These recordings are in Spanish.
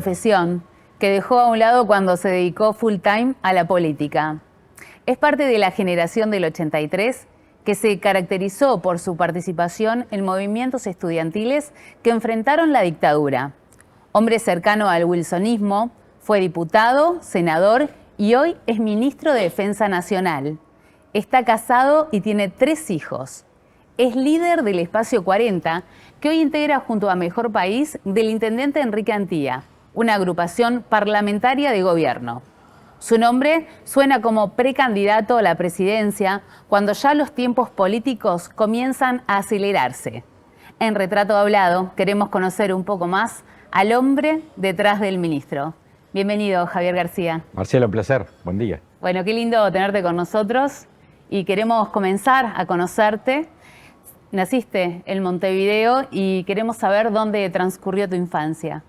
profesión que dejó a un lado cuando se dedicó full time a la política. Es parte de la generación del 83 que se caracterizó por su participación en movimientos estudiantiles que enfrentaron la dictadura. Hombre cercano al wilsonismo, fue diputado, senador y hoy es ministro de Defensa Nacional. Está casado y tiene 3 hijos. Es líder del Espacio 40, que hoy integra junto a Mejor País del intendente Enrique Antía, una agrupación parlamentaria de gobierno. Su nombre suena como precandidato a la presidencia cuando ya los tiempos políticos comienzan a acelerarse. En Retrato Hablado queremos conocer un poco más al hombre detrás del ministro. Bienvenido, Javier García. Marcelo, un placer. Buen día. Bueno, qué lindo tenerte con nosotros y queremos comenzar a conocerte. Naciste en Montevideo y queremos saber dónde transcurrió tu infancia.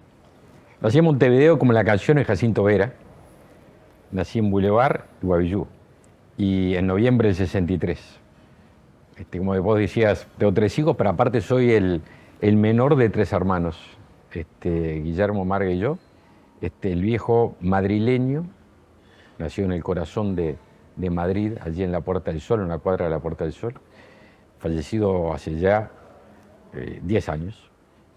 Nací en Montevideo como la canción de Jacinto Vera. Nací en Boulevard y Guavillú. Y en noviembre del 63. Como vos decías, tengo 3 hijos, pero aparte soy el menor de 3 hermanos. Guillermo, Marga y yo. El viejo madrileño, nació en el corazón de Madrid, allí en la Puerta del Sol, en una cuadra de la Puerta del Sol. Fallecido hace ya 10 años.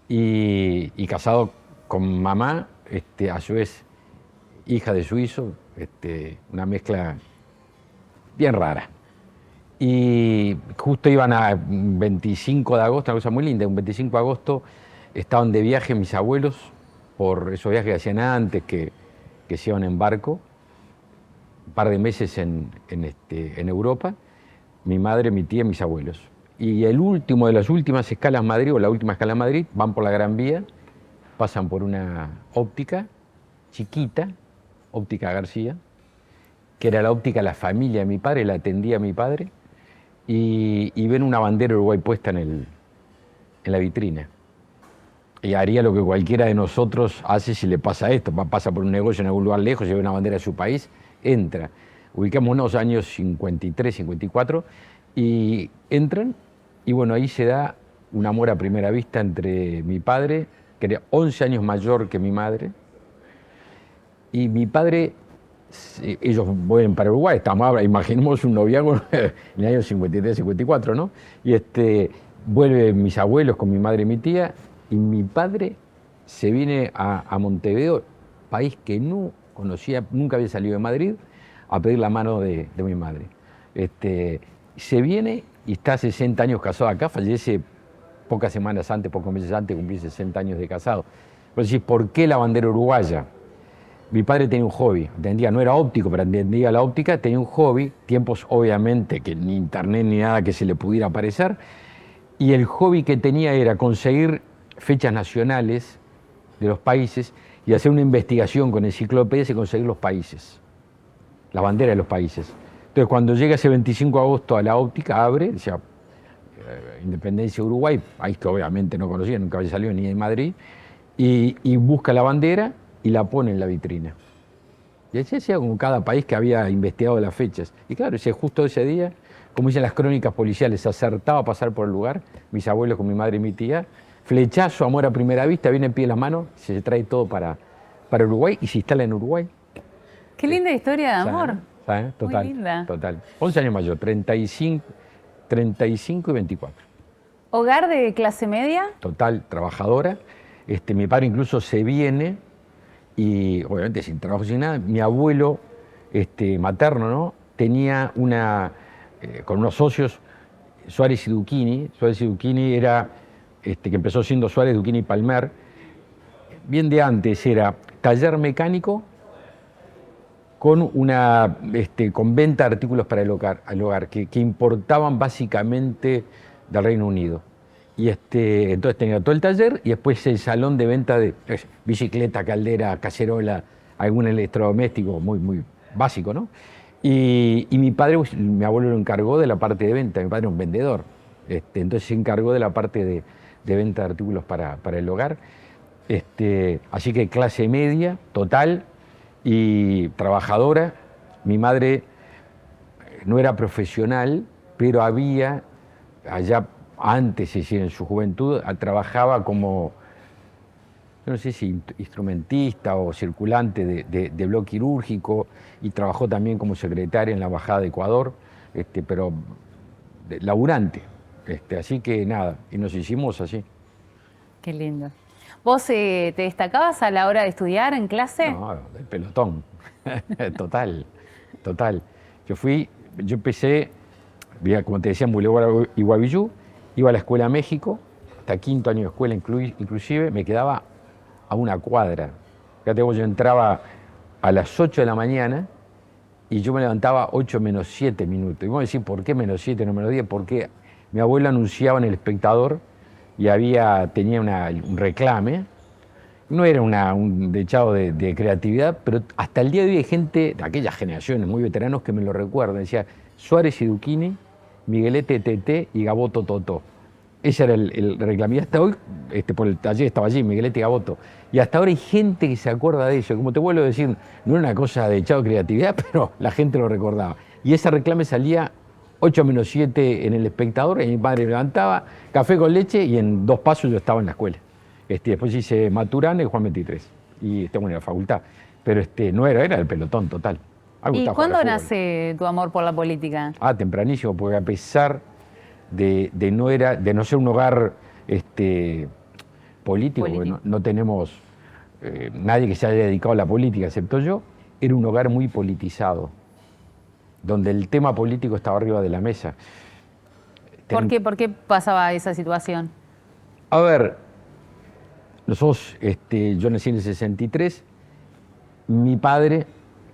Y casado con mamá, a su vez hija de suizo, una mezcla bien rara. Y justo iban a 25 de agosto, una cosa muy linda, un 25 de agosto estaban de viaje mis abuelos, por esos viajes que hacían antes, que se iban en barco, un par de meses en Europa, mi madre, mi tía y mis abuelos. Y el último de las últimas escalas en Madrid, o la última escala en Madrid, van por la Gran Vía, pasan por una óptica chiquita, óptica García, que era la óptica de la familia de mi padre, la atendía a mi padre, y ven una bandera Uruguay puesta en la vitrina. Y haría lo que cualquiera de nosotros hace si le pasa esto, pasa por un negocio en algún lugar lejos, y ve una bandera de su país, entra. Ubicamos unos años 53, 54, y entran, y bueno, ahí se da un amor a primera vista entre mi padre, que era 11 años mayor que mi madre, y mi padre, ellos vuelven para Uruguay, imaginemos un noviazgo en el año 53, 54, ¿no? Y vuelven mis abuelos con mi madre y mi tía, y mi padre se viene a Montevideo, país que no conocía, nunca había salido de Madrid, a pedir la mano de mi madre. Se viene y está 60 años casado acá, fallece pocos meses antes de cumplir 60 años de casado. Vos decís, ¿por qué la bandera uruguaya? Mi padre tenía un hobby, no era óptico, pero entendía la óptica, tenía un hobby, tiempos obviamente que ni internet ni nada que se le pudiera parecer, y el hobby que tenía era conseguir fechas nacionales de los países y hacer una investigación con enciclopedias y conseguir los países, la bandera de los países. Entonces, cuando llega ese 25 de agosto a la óptica, abre, decía Independencia Uruguay, país que obviamente no conocía, nunca había salido ni de Madrid, y busca la bandera y la pone en la vitrina. Y así hacía con cada país que había investigado las fechas. Y claro, justo ese día, como dicen las crónicas policiales, acertaba a pasar por el lugar, mis abuelos con mi madre y mi tía, flechazo, amor a primera vista, viene en pie las manos, se trae todo para Uruguay y se instala en Uruguay. Qué linda historia de amor. ¿Sabes? Total, muy linda. Total. 11 años mayor, 35 y 24. ¿Hogar de clase media? Total, trabajadora. Mi padre incluso se viene, y obviamente sin trabajo, sin nada. Mi abuelo materno, ¿no?, tenía con unos socios, Suárez y Duchini. Suárez y Duchini era, que empezó siendo Suárez, Duchini y Palmer. Bien de antes era taller mecánico con con venta de artículos para el hogar que importaban básicamente del Reino Unido. Y entonces tenía todo el taller y después el salón de venta de bicicleta, caldera, cacerola, algún electrodoméstico muy, muy básico, ¿no? Y mi abuelo lo encargó de la parte de venta, mi padre era un vendedor, entonces se encargó de la parte de venta de artículos para el hogar. Así que clase media, total, y trabajadora. Mi madre no era profesional, pero había allá antes, es decir, en su juventud, trabajaba como yo no sé si instrumentista o circulante de bloque quirúrgico, y trabajó también como secretaria en la Embajada de Ecuador, pero laburante. Así que nada, y nos hicimos así. Qué lindo. ¿Vos te destacabas a la hora de estudiar en clase? No, del pelotón. Total, total. Yo empecé, como te decía, en Boulevard Iguavillú, iba a la escuela a México, hasta quinto año de escuela inclusive, me quedaba a una cuadra. Fíjate vos, yo entraba a las 8 de la mañana y yo me levantaba 8 menos 7 minutos. Y vos decís, ¿por qué menos 7, no menos 10? Porque mi abuelo anunciaba en El Espectador y tenía un reclame. No era un dechado de creatividad, pero hasta el día de hoy hay gente de aquellas generaciones muy veteranos que me lo recuerdan. Decía Suárez y Duquini, Miguelete Tete y Gaboto Totó. Ese era el reclamo. Y hasta hoy, por el taller estaba allí, Miguelete y Gaboto. Y hasta ahora hay gente que se acuerda de eso. Como te vuelvo a decir, no era una cosa de echado de creatividad, pero la gente lo recordaba. Y ese reclame salía 8 menos 7 en El Espectador, y mi padre me levantaba, café con leche, y en 2 pasos yo estaba en la escuela. Después hice Maturana y Juan 23, y en la facultad. Pero no era el pelotón total. ¿Y cuándo nace tu amor por la política? Tempranísimo, porque a pesar de no ser un hogar político, porque no tenemos nadie que se haya dedicado a la política, excepto yo, era un hogar muy politizado, donde el tema político estaba arriba de la mesa. ¿Por qué pasaba esa situación? A ver, nosotros, yo nací en el 63, mi padre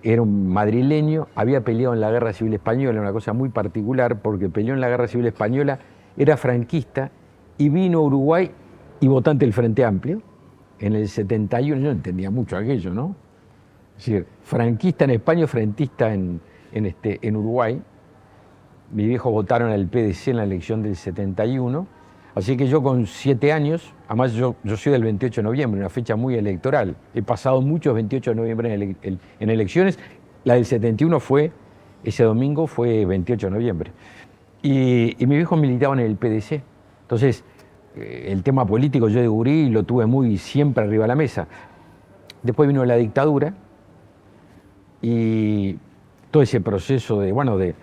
era un madrileño, había peleado en la Guerra Civil Española, una cosa muy particular, porque peleó en la Guerra Civil Española, era franquista, y vino a Uruguay y votante del Frente Amplio, en el 71, yo no entendía mucho aquello, ¿no? Es decir, franquista en España, frentista en Uruguay. Mis viejos votaron al PDC en la elección del 71, así que yo con 7 años, además yo soy del 28 de noviembre, una fecha muy electoral, he pasado muchos 28 de noviembre en elecciones, la del 71 ese domingo fue 28 de noviembre, y mis viejos militaban en el PDC, entonces el tema político yo de gurí lo tuve siempre arriba de la mesa. Después vino la dictadura, y todo ese proceso de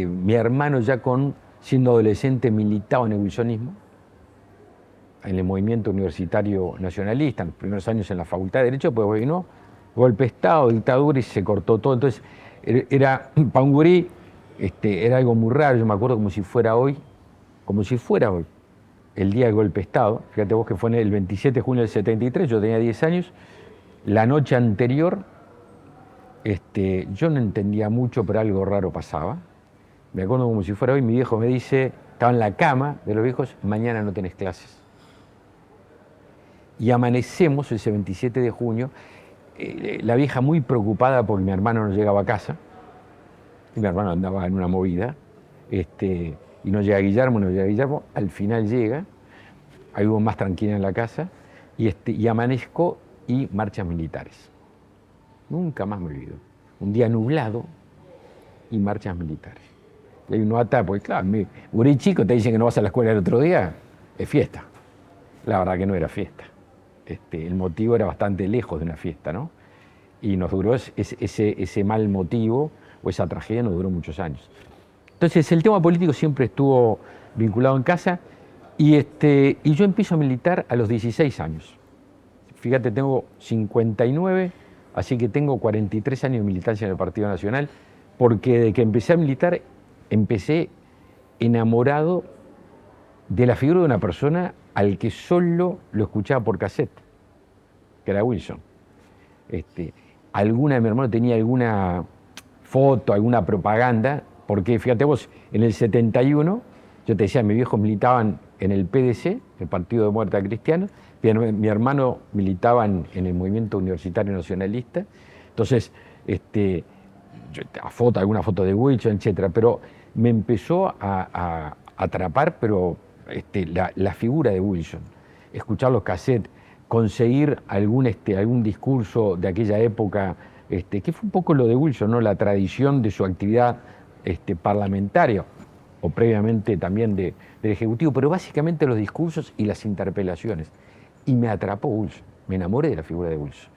mi hermano ya siendo adolescente militaba en el wilsonismo, en el movimiento universitario nacionalista, en los primeros años en la Facultad de Derecho, pues vino golpe de Estado, dictadura, y se cortó todo. Entonces, para un gurí, era algo muy raro. Yo me acuerdo como si fuera hoy, el día del golpe de Estado. Fíjate vos que fue el 27 de junio del 73, yo tenía 10 años. La noche anterior, yo no entendía mucho, pero algo raro pasaba. Me acuerdo como si fuera hoy, mi viejo me dice, estaba en la cama de los viejos, mañana no tenés clases. Y amanecemos ese 27 de junio, la vieja muy preocupada porque mi hermano no llegaba a casa, y mi hermano andaba en una movida, y no llega Guillermo, al final llega, ahí hubo más tranquila en la casa, y amanezco y marchas militares. Nunca más me olvido. Un día nublado y marchas militares. Y ahí uno ata, porque claro, gurí chico te dicen que no vas a la escuela el otro día, es fiesta. La verdad que no era fiesta. El motivo era bastante lejos de una fiesta, ¿no? Y nos duró ese mal motivo, o esa tragedia nos duró muchos años. Entonces el tema político siempre estuvo vinculado en casa, y yo empiezo a militar a los 16 años. Fíjate, tengo 59, así que tengo 43 años de militancia en el Partido Nacional, porque de que empecé a militar, empecé enamorado de la figura de una persona al que solo lo escuchaba por cassette, que era Wilson. Alguna de mi hermano tenía alguna foto, alguna propaganda, porque fíjate vos, en el 71, yo te decía, mis viejos militaban en el PDC, el Partido de Muerte a Cristianos, mi hermano militaba en el Movimiento Universitario Nacionalista, entonces, alguna foto de Wilson, etcétera, pero me empezó a atrapar, pero la figura de Wilson, escuchar los cassettes, conseguir algún discurso de aquella época, que fue un poco lo de Wilson, ¿no? La tradición de su actividad parlamentaria, o previamente también del Ejecutivo, pero básicamente los discursos y las interpelaciones. Y me atrapó Wilson. Me enamoré de la figura de Wilson.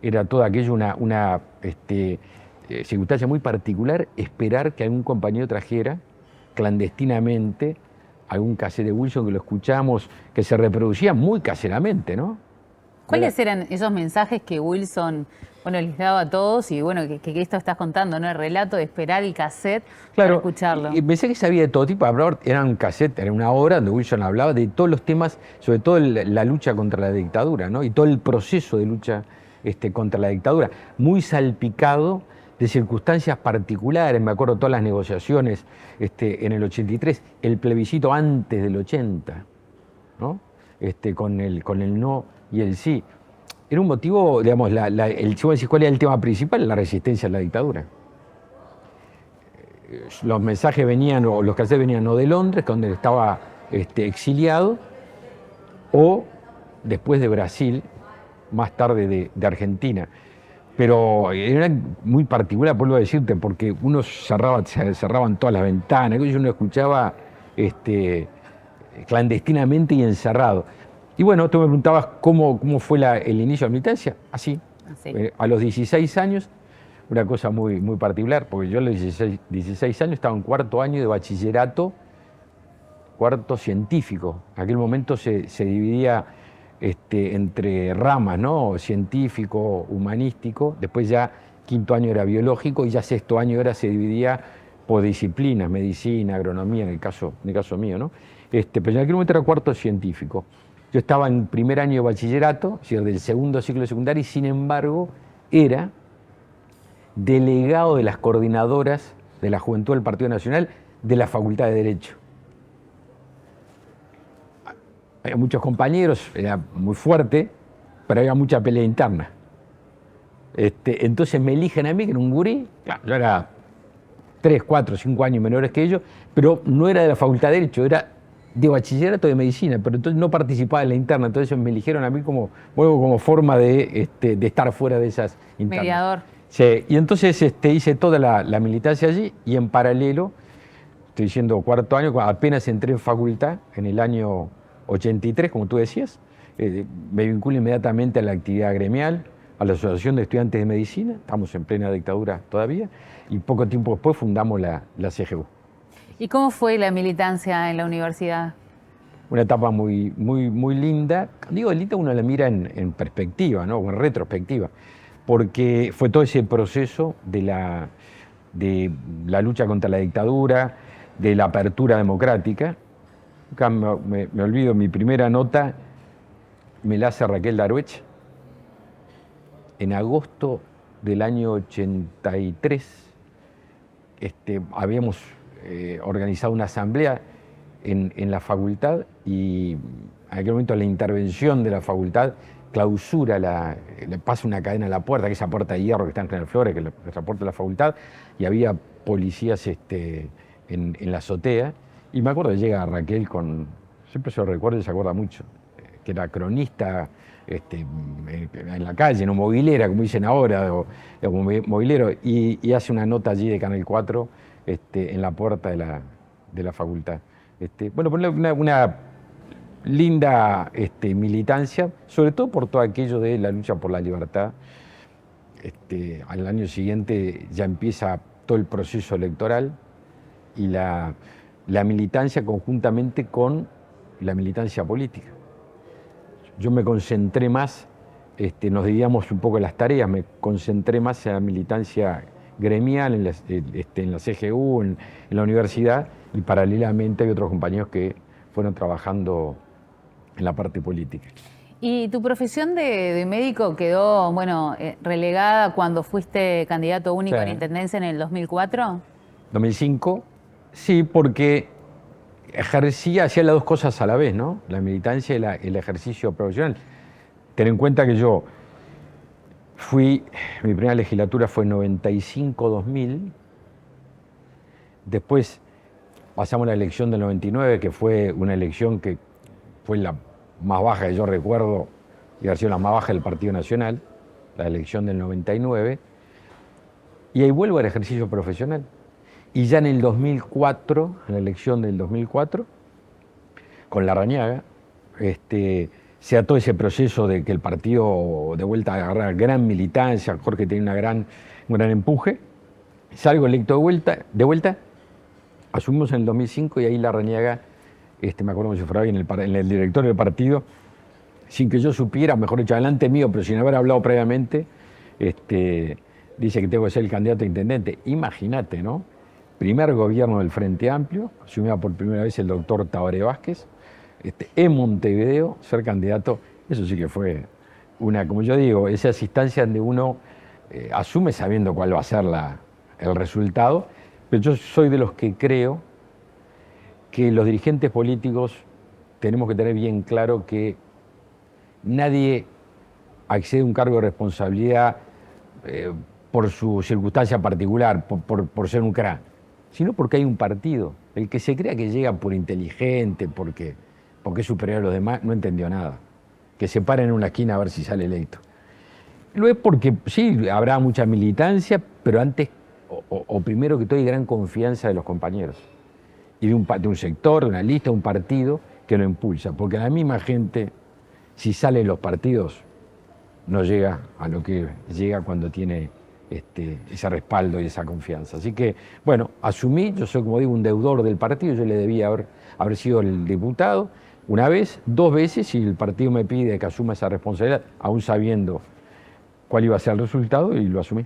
Era todo aquello una circunstancia muy particular, esperar que algún compañero trajera clandestinamente algún cassette de Wilson, que lo escuchamos, que se reproducía muy caseramente, ¿no? ¿Cuáles eran esos mensajes que Wilson, bueno, les daba a todos? Y bueno, que esto estás contando, ¿no? El relato de esperar el cassette para escucharlo. Y pensé que sabía de todo tipo. Era un cassette, era una obra donde Wilson hablaba de todos los temas, sobre todo la lucha contra la dictadura, ¿no? Y todo el proceso de lucha contra la dictadura, muy salpicado de circunstancias particulares. Me acuerdo todas las negociaciones en el 83, el plebiscito antes del 80, ¿no? Con el no y el sí. Era un motivo, digamos, ¿cuál era el tema principal? La resistencia a la dictadura. Los mensajes venían, o los cassettes venían o de Londres, donde estaba exiliado, o después de Brasil, más tarde de Argentina. Pero era muy particular, vuelvo a decirte, porque se cerraban todas las ventanas, y uno escuchaba clandestinamente y encerrado. Y bueno, tú me preguntabas cómo fue el inicio de la militancia. Así. A los 16 años, una cosa muy, muy particular, porque yo a los 16 años estaba en cuarto año de bachillerato, cuarto científico. En aquel momento se dividía entre ramas, ¿no? Científico, humanístico, después ya quinto año era biológico y ya sexto año se dividía por disciplinas, medicina, agronomía, en el caso mío, ¿no? Pero en aquel momento era cuarto científico. Yo estaba en primer año de bachillerato, es decir, del segundo ciclo de secundaria, y sin embargo era delegado de las coordinadoras de la Juventud del Partido Nacional de la Facultad de Derecho. Había muchos compañeros, era muy fuerte, pero había mucha pelea interna. Entonces me eligen a mí, que era un gurí, claro, yo era 3, 4, 5 años menores que ellos, pero no era de la Facultad de Derecho, era de bachillerato de medicina, pero entonces no participaba en la interna, entonces me eligieron a mí como forma de estar fuera de esas internas. Mediador. Sí, y entonces hice toda la militancia allí, y en paralelo, estoy diciendo cuarto año, apenas entré en facultad, en el año 83, como tú decías, me vinculo inmediatamente a la actividad gremial, a la Asociación de Estudiantes de Medicina, estamos en plena dictadura todavía, y poco tiempo después fundamos la CGU. ¿Y cómo fue la militancia en la universidad? Una etapa muy, muy, muy linda. Digo, linda uno la mira en perspectiva, ¿no? O en retrospectiva, porque fue todo ese proceso de la lucha contra la dictadura, de la apertura democrática. Nunca me olvido, mi primera nota me la hace Raquel Daruech en agosto del año 83. Habíamos organizado una asamblea en la facultad, y en aquel momento la intervención de la facultad clausura, le pasa una cadena a la puerta, que es esa puerta de hierro que está en General Flores, que es la puerta de la facultad, y había policías en la azotea. Y me acuerdo que llega Raquel siempre se lo recuerdo y se acuerda mucho, que era cronista en la calle, no movilera, como dicen ahora, o movilero, y hace una nota allí de Canal 4 en la puerta de la facultad. Bueno, una linda militancia, sobre todo por todo aquello de la lucha por la libertad. Al año siguiente ya empieza todo el proceso electoral, y la militancia conjuntamente con la militancia política. Yo me concentré más, nos dividíamos un poco las tareas, me concentré más en la militancia gremial, en la CGU, en la universidad, y paralelamente hay otros compañeros que fueron trabajando en la parte política. ¿Y tu profesión de médico quedó, relegada cuando fuiste candidato único a la intendencia en el 2004? 2005, sí, porque hacía las dos cosas a la vez, ¿no? La militancia y el ejercicio profesional. Ten en cuenta que yo mi primera legislatura fue en 95-2000, después pasamos a la elección del 99, que fue una elección que fue la más baja que yo recuerdo, y ha sido la más baja del Partido Nacional, la elección del 99, y ahí vuelvo al ejercicio profesional. Y ya en el 2004, en la elección del 2004, con Larrañaga, sea todo ese proceso de que el partido de vuelta agarra gran militancia, Jorge tiene un gran empuje, salgo electo de vuelta, asumimos en el 2005 y ahí Larrañaga, me acuerdo como si fuera en el directorio del partido, sin que yo supiera, mejor dicho, adelante mío, pero sin haber hablado previamente, dice que tengo que ser el candidato a intendente. Imagínate, ¿no? Primer gobierno del Frente Amplio, asumida por primera vez el doctor Tabaré Vázquez, en Montevideo, ser candidato, eso sí que fue como yo digo, esas instancias donde uno asume sabiendo cuál va a ser el resultado, pero yo soy de los que creo que los dirigentes políticos tenemos que tener bien claro que nadie accede a un cargo de responsabilidad por su circunstancia particular, por ser un crack, sino porque hay un partido. El que se crea que llega por inteligente, porque es superior a los demás, no entendió nada. Que se pare en una esquina a ver si sale electo. Lo es porque sí, habrá mucha militancia, pero antes, o primero que todo, hay gran confianza de los compañeros. Y de un sector, de una lista, de un partido que lo impulsa. Porque la misma gente, si sale en los partidos, no llega a lo que llega cuando tiene ese respaldo y esa confianza. Así que, bueno, asumí, yo soy, como digo, un deudor del partido, yo le debía haber sido el diputado una vez, 2 veces, y el partido me pide que asuma esa responsabilidad, aún sabiendo cuál iba a ser el resultado, y lo asumí.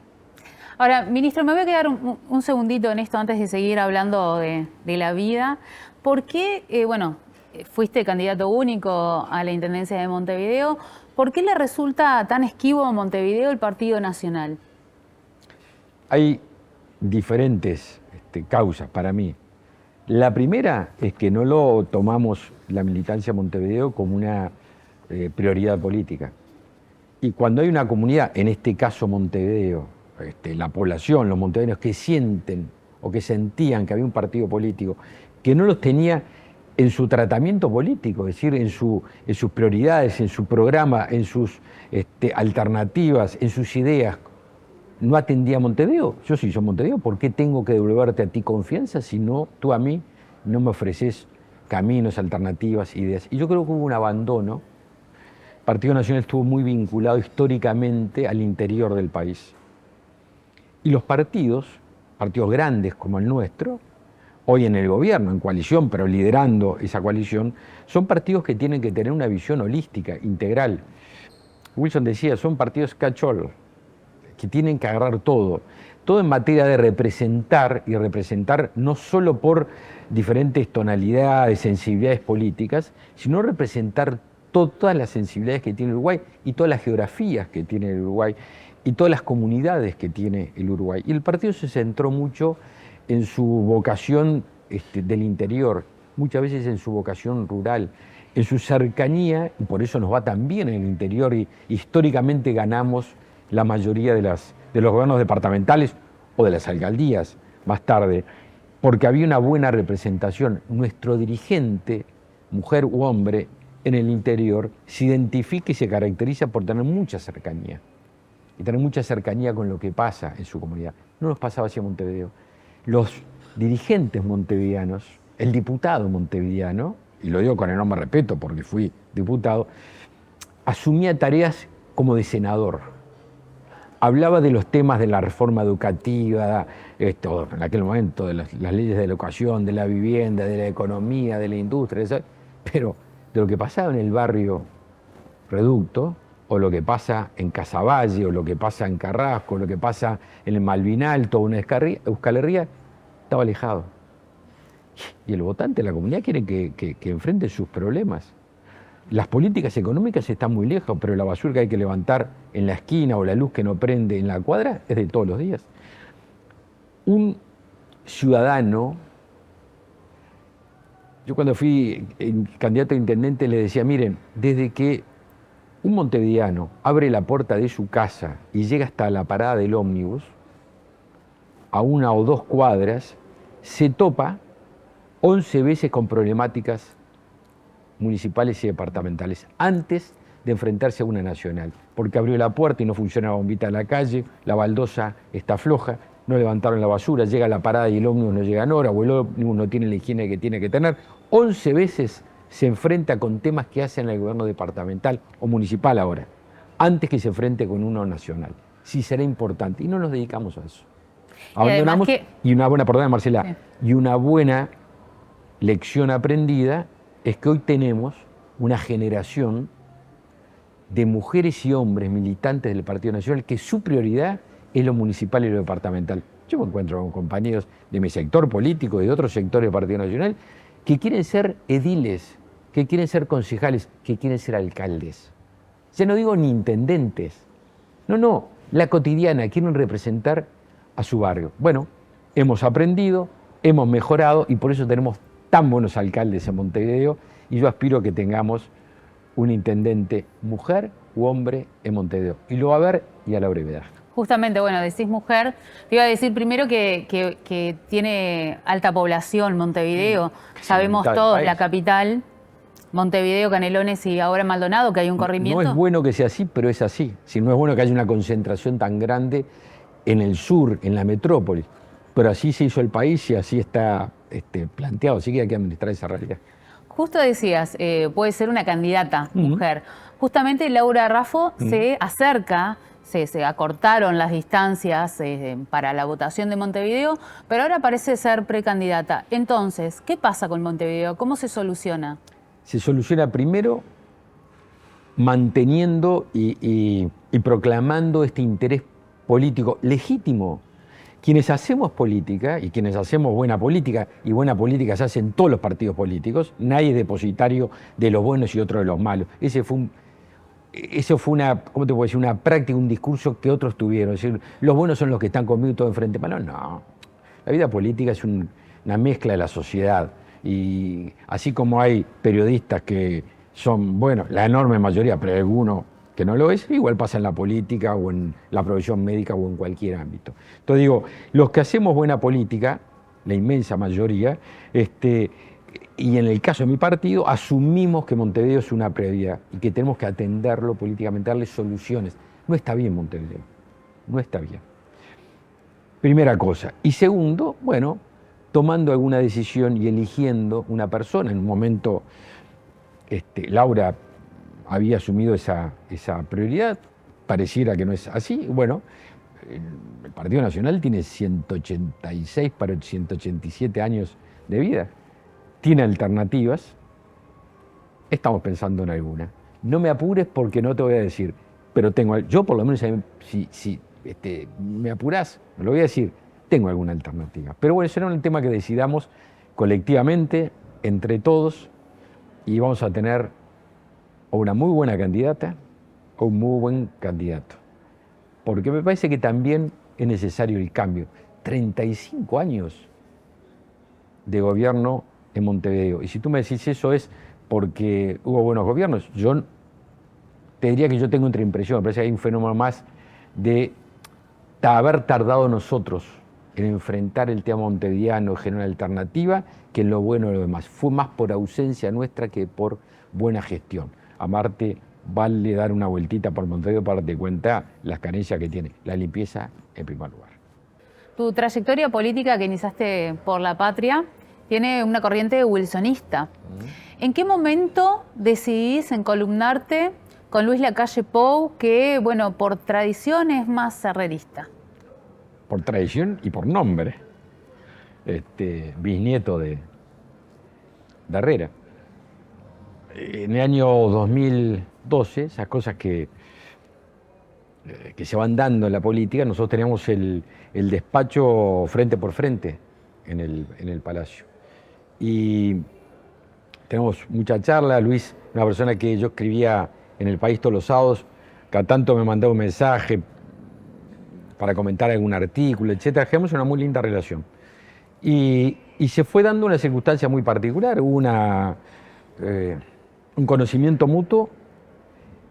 Ahora, ministro, me voy a quedar un segundito en esto antes de seguir hablando de la vida. ¿Por qué, fuiste candidato único a la Intendencia de Montevideo, por qué le resulta tan esquivo a Montevideo el Partido Nacional? Hay diferentes causas para mí. La primera es que no lo tomamos la militancia de Montevideo como una prioridad política. Y cuando hay una comunidad, en este caso Montevideo, la población, los montevideanos que sienten o que sentían que había un partido político que no los tenía en su tratamiento político, es decir, en sus prioridades, en su programa, en sus alternativas, en sus ideas, no atendía a Montevideo. Yo sí soy Montevideo, ¿por qué tengo que devolverte a ti confianza si no, tú a mí no me ofreces caminos, alternativas, ideas? Y yo creo que hubo un abandono. El Partido Nacional estuvo muy vinculado históricamente al interior del país. Y los partidos grandes como el nuestro, hoy en el gobierno, en coalición, pero liderando esa coalición, son partidos que tienen que tener una visión holística, integral. Wilson decía, son partidos catch-all, que tienen que agarrar todo en materia de representar, y representar no solo por diferentes tonalidades, sensibilidades políticas, sino representar todas las sensibilidades que tiene el Uruguay y todas las geografías que tiene el Uruguay y todas las comunidades que tiene el Uruguay. Y el partido se centró mucho en su vocación del interior, muchas veces en su vocación rural, en su cercanía, y por eso nos va tan bien en el interior, y históricamente ganamos la mayoría de los gobiernos departamentales o de las alcaldías más tarde, porque había una buena representación. Nuestro dirigente, mujer u hombre, en el interior, se identifica y se caracteriza por tener mucha cercanía, y tener mucha cercanía con lo que pasa en su comunidad. No nos pasaba así en Montevideo. Los dirigentes montevideanos, el diputado montevideano, y lo digo con enorme respeto porque fui diputado, asumía tareas como de senador. Hablaba de los temas de la reforma educativa, en aquel momento, de las leyes de la educación, de la vivienda, de la economía, de la industria, ¿sabes? Pero de lo que pasaba en el barrio Reducto, o lo que pasa en Casaballe, o lo que pasa en Carrasco, o lo que pasa en el Malvinalto, o en Euskal Herria, estaba alejado. Y el votante, la comunidad, quiere que enfrente sus problemas. Las políticas económicas están muy lejos, pero la basura que hay que levantar en la esquina o la luz que no prende en la cuadra es de todos los días. Un ciudadano, yo cuando fui candidato a intendente le decía, miren, desde que un montevideano abre la puerta de su casa y llega hasta la parada del ómnibus, a 1 o 2 cuadras, se topa 11 veces con problemáticas municipales y departamentales antes de enfrentarse a una nacional, porque abrió la puerta y no funciona la bombita de la calle, la baldosa está floja, no levantaron la basura, llega a la parada y el ómnibus no llega en hora, o el ómnibus no tiene la higiene que tiene que tener. 11 veces se enfrenta con temas que hacen el gobierno departamental o municipal ahora, antes que se enfrente con uno nacional. Sí será importante. Y no nos dedicamos a eso. Abandonamos, y una buena, perdona Marcela, sí, y una buena lección aprendida es que hoy tenemos una generación de mujeres y hombres militantes del Partido Nacional que su prioridad es lo municipal y lo departamental. Yo me encuentro con compañeros de mi sector político y de otros sectores del Partido Nacional que quieren ser ediles, que quieren ser concejales, que quieren ser alcaldes. Ya no digo ni intendentes. No, la cotidiana, quieren representar a su barrio. Bueno, hemos aprendido, hemos mejorado y por eso tenemos tan buenos alcaldes en Montevideo y yo aspiro a que tengamos un intendente mujer u hombre en Montevideo. Y lo va a haber y a la brevedad. Justamente, bueno, decís mujer, te iba a decir primero que tiene alta población Montevideo, sabemos todos, la capital, Montevideo, Canelones y ahora Maldonado, que hay un corrimiento. No es bueno que sea así, pero es así. Si no es bueno que haya una concentración tan grande en el sur, en la metrópoli, pero así se hizo el país y así está planteado, así que hay que administrar esa realidad. Justo decías, puede ser una candidata mujer. Justamente Laura Raffo se acerca, se acortaron las distancias para la votación de Montevideo, pero ahora parece ser precandidata. Entonces, ¿qué pasa con Montevideo? ¿Cómo se soluciona? Se soluciona primero manteniendo y proclamando este interés político legítimo. Quienes hacemos política y quienes hacemos buena política, y buena política se hace en todos los partidos políticos, nadie es depositario de los buenos y otro de los malos. Eso fue una, ¿cómo te puedo decir? Una práctica, un discurso que otros tuvieron. Es decir, los buenos son los que están conmigo y todo enfrente malo. No, la vida política es una mezcla de la sociedad. Y así como hay periodistas que son, bueno, la enorme mayoría, pero hay alguno que no lo es, igual pasa en la política o en la profesión médica o en cualquier ámbito. Entonces digo, los que hacemos buena política, la inmensa mayoría, y en el caso de mi partido, asumimos que Montevideo es una prioridad y que tenemos que atenderlo políticamente, darle soluciones. No está bien Montevideo, no está bien. Primera cosa. Y segundo, bueno, tomando alguna decisión y eligiendo una persona. En un momento, Laura había asumido esa prioridad, pareciera que no es así. Bueno, el Partido Nacional tiene 186 para 187 años de vida. Tiene alternativas, estamos pensando en alguna. No me apures porque no te voy a decir, pero yo por lo menos, si me apurás, me lo voy a decir, tengo alguna alternativa. Pero bueno, será un tema que decidamos colectivamente, entre todos, y vamos a tener o una muy buena candidata o un muy buen candidato. Porque me parece que también es necesario el cambio. 35 años de gobierno en Montevideo. Y si tú me decís eso es porque hubo buenos gobiernos, yo te diría que yo tengo otra impresión. Me parece que hay un fenómeno más de haber tardado nosotros en enfrentar el tema montevideano, generar una alternativa, que en lo bueno de lo demás. Fue más por ausencia nuestra que por buena gestión. A Marte vale dar una vueltita por Montevideo para darte cuenta las carencias que tiene. La limpieza en primer lugar. Tu trayectoria política que iniciaste por La Patria tiene una corriente wilsonista. ¿En qué momento decidís encolumnarte con Luis Lacalle Pou, que, bueno, por tradición es más herrerista? Por tradición y por nombre. Bisnieto de Herrera. En el año 2012, esas cosas que se van dando en la política, nosotros teníamos el despacho frente por frente en el Palacio. Y tenemos mucha charla. Luis, una persona que yo escribía en El País todos los sábados, cada tanto me mandaba un mensaje para comentar algún artículo, etc. Tenemos una muy linda relación. Y se fue dando una circunstancia muy particular, hubo un conocimiento mutuo.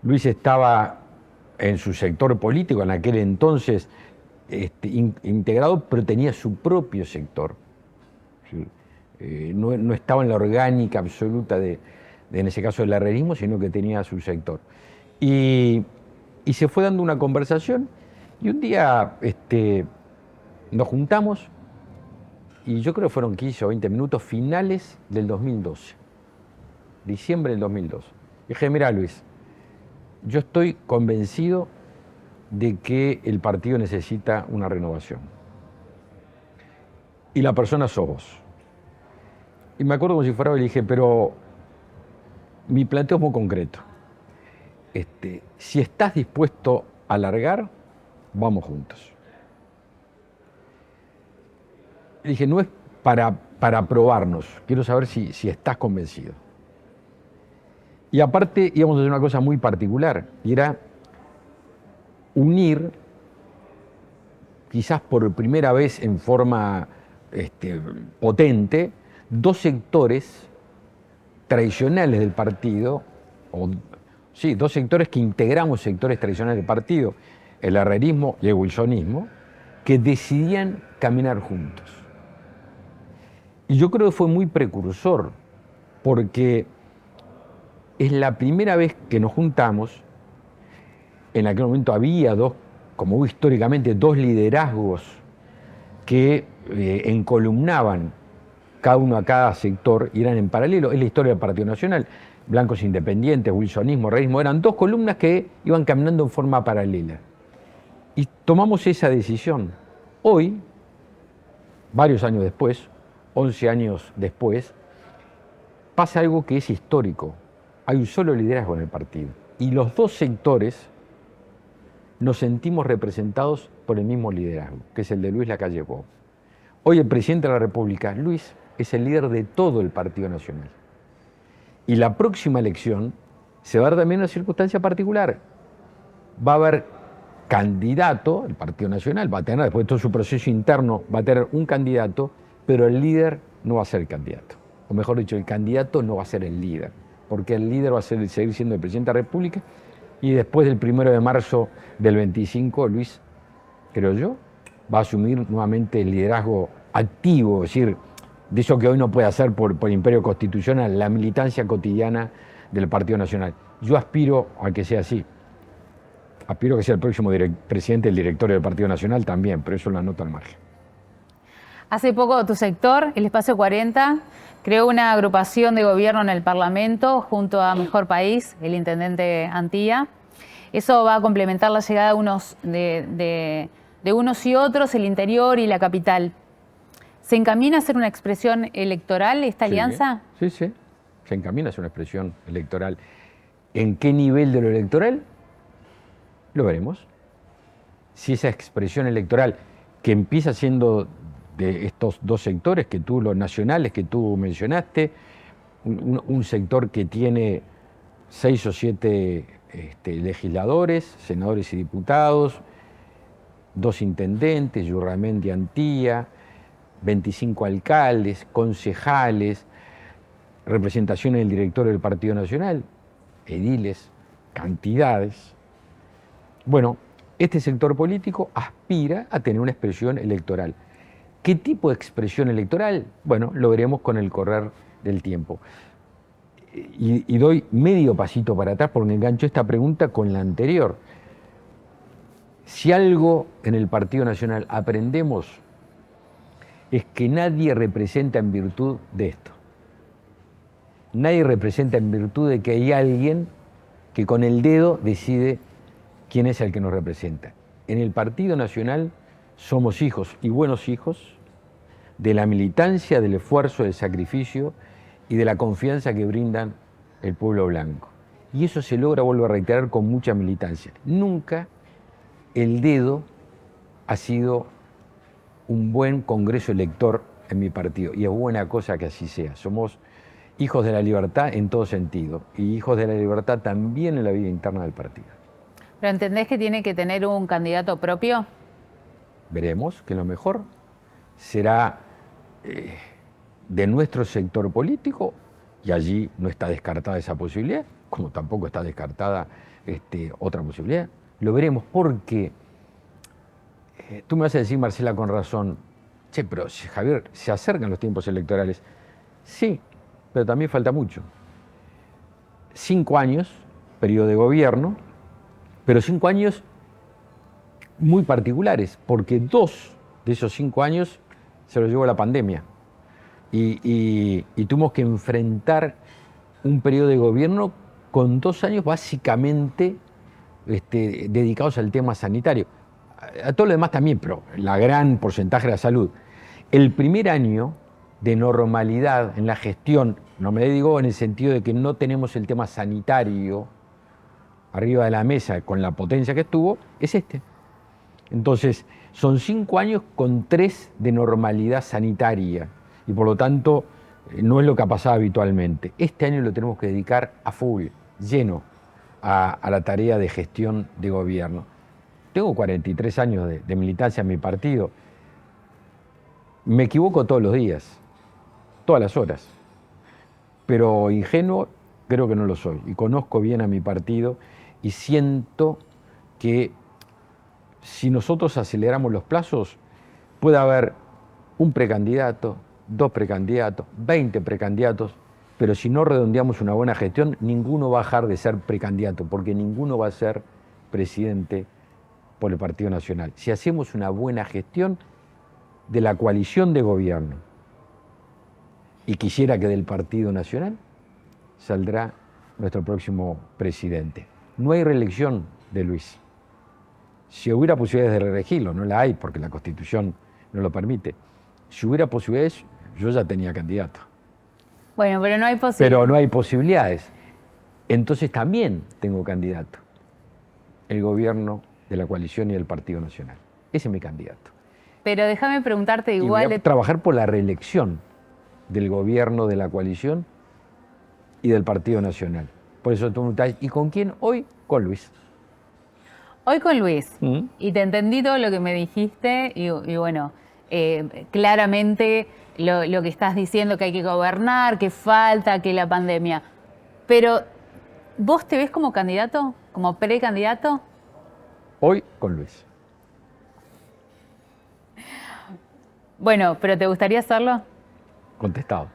Luis estaba en su sector político, en aquel entonces integrado, pero tenía su propio sector. No estaba en la orgánica absoluta en ese caso del herrerismo, sino que tenía su sector. Y se fue dando una conversación, y un día nos juntamos, y yo creo que fueron 15 o 20 minutos finales del 2012. diciembre del 2002. Dije, mira Luis, yo estoy convencido de que el partido necesita una renovación. Y la persona sos vos. Y me acuerdo como si fuera, y le dije, pero mi planteo es muy concreto. Si estás dispuesto a largar, vamos juntos. Le dije, no es para probarnos, quiero saber si estás convencido. Y aparte íbamos a hacer una cosa muy particular, y era unir, quizás por primera vez en forma potente, dos sectores tradicionales del partido, dos sectores que integramos sectores tradicionales del partido, el herrerismo y el wilsonismo, que decidían caminar juntos. Y yo creo que fue muy precursor, porque es la primera vez que nos juntamos. En aquel momento había como hubo históricamente, dos liderazgos que encolumnaban cada uno a cada sector y eran en paralelo. Es la historia del Partido Nacional. Blancos independientes, wilsonismo, herrerismo, eran dos columnas que iban caminando en forma paralela. Y tomamos esa decisión. Hoy, varios años después, 11 años después, pasa algo que es histórico. Hay un solo liderazgo en el partido. Y los dos sectores nos sentimos representados por el mismo liderazgo, que es el de Luis Lacalle Pou. Hoy el presidente de la República, Luis, es el líder de todo el Partido Nacional. Y la próxima elección se va a dar también una circunstancia particular. Va a haber candidato, el Partido Nacional va a tener, después de todo su proceso interno, va a tener un candidato, pero el líder no va a ser el candidato. O mejor dicho, el candidato no va a ser el líder, porque el líder va a seguir siendo el presidente de la República, y después del 1 de marzo del 25, Luis, creo yo, va a asumir nuevamente el liderazgo activo, es decir, de eso que hoy no puede hacer por imperio constitucional, la militancia cotidiana del Partido Nacional. Yo aspiro a que sea así. Aspiro a que sea el próximo presidente, el directorio del Partido Nacional también, pero eso lo anoto al margen. Hace poco tu sector, el Espacio 40, creó una agrupación de gobierno en el Parlamento junto a Mejor País, el intendente Antía. Eso va a complementar la llegada de unos y otros, el interior y la capital. ¿Se encamina a ser una expresión electoral esta alianza? Sí, se encamina a ser una expresión electoral. ¿En qué nivel de lo electoral? Lo veremos. Si esa expresión electoral que empieza siendo de estos dos sectores, los nacionales que tú mencionaste, un sector que tiene 6 o 7 legisladores, senadores y diputados, 2 intendentes, Yurramendi, Antía, 25 alcaldes, concejales, representación en el directorio del Partido Nacional, ediles, cantidades. Bueno, este sector político aspira a tener una expresión electoral. ¿Qué tipo de expresión electoral? Bueno, lo veremos con el correr del tiempo. Y doy medio pasito para atrás porque engancho esta pregunta con la anterior. Si algo en el Partido Nacional aprendemos es que nadie representa en virtud de esto. Nadie representa en virtud de que hay alguien que con el dedo decide quién es el que nos representa. En el Partido Nacional somos hijos y buenos hijos de la militancia, del esfuerzo, del sacrificio y de la confianza que brindan el pueblo blanco. Y eso se logra, vuelvo a reiterar, con mucha militancia. Nunca el dedo ha sido un buen congreso elector en mi partido, y es buena cosa que así sea. Somos hijos de la libertad en todo sentido, y hijos de la libertad también en la vida interna del partido. ¿Pero entendés que tiene que tener un candidato propio? Veremos que lo mejor será de nuestro sector político, y allí no está descartada esa posibilidad, como tampoco está descartada otra posibilidad. Lo veremos porque tú me vas a decir, Marcela, con razón, che, pero Javier, se acercan los tiempos electorales. Sí, pero también falta mucho. 5 años, periodo de gobierno, pero 5 años muy particulares, porque 2 de esos 5 años se los llevó la pandemia. Y tuvimos que enfrentar un periodo de gobierno con 2 años básicamente dedicados al tema sanitario. A todo lo demás también, pero la gran porcentaje de la salud. El primer año de normalidad en la gestión, no me digo en el sentido de que no tenemos el tema sanitario arriba de la mesa con la potencia que estuvo, es este. Entonces, son 5 años con 3 de normalidad sanitaria y por lo tanto no es lo que ha pasado habitualmente. Este año lo tenemos que dedicar a full, lleno, a la tarea de gestión de gobierno. Tengo 43 años de militancia en mi partido. Me equivoco todos los días, todas las horas, pero ingenuo creo que no lo soy y conozco bien a mi partido y siento que si nosotros aceleramos los plazos puede haber un precandidato, 2 precandidatos, 20 precandidatos, pero si no redondeamos una buena gestión, ninguno va a dejar de ser precandidato, porque ninguno va a ser presidente por el Partido Nacional. Si hacemos una buena gestión de la coalición de gobierno, y quisiera que del Partido Nacional saldrá nuestro próximo presidente. No hay reelección de Luis. Si hubiera posibilidades de reelegirlo, no la hay porque la Constitución no lo permite. Si hubiera posibilidades, yo ya tenía candidato. Bueno, pero no hay posibilidades. Pero no hay posibilidades. Entonces también tengo candidato. El gobierno de la coalición y del Partido Nacional. Ese es mi candidato. Pero déjame preguntarte Y igual. voy a trabajar por la reelección del gobierno de la coalición y del Partido Nacional. Por eso tú me preguntás, ¿y con quién? Hoy con Luis. Hoy con Luis. Y te entendí todo lo que me dijiste y bueno, claramente lo que estás diciendo, que hay que gobernar, que falta, que la pandemia. Pero, ¿vos te ves como candidato? ¿Como precandidato? Hoy con Luis. Bueno, ¿pero te gustaría hacerlo? Contestado.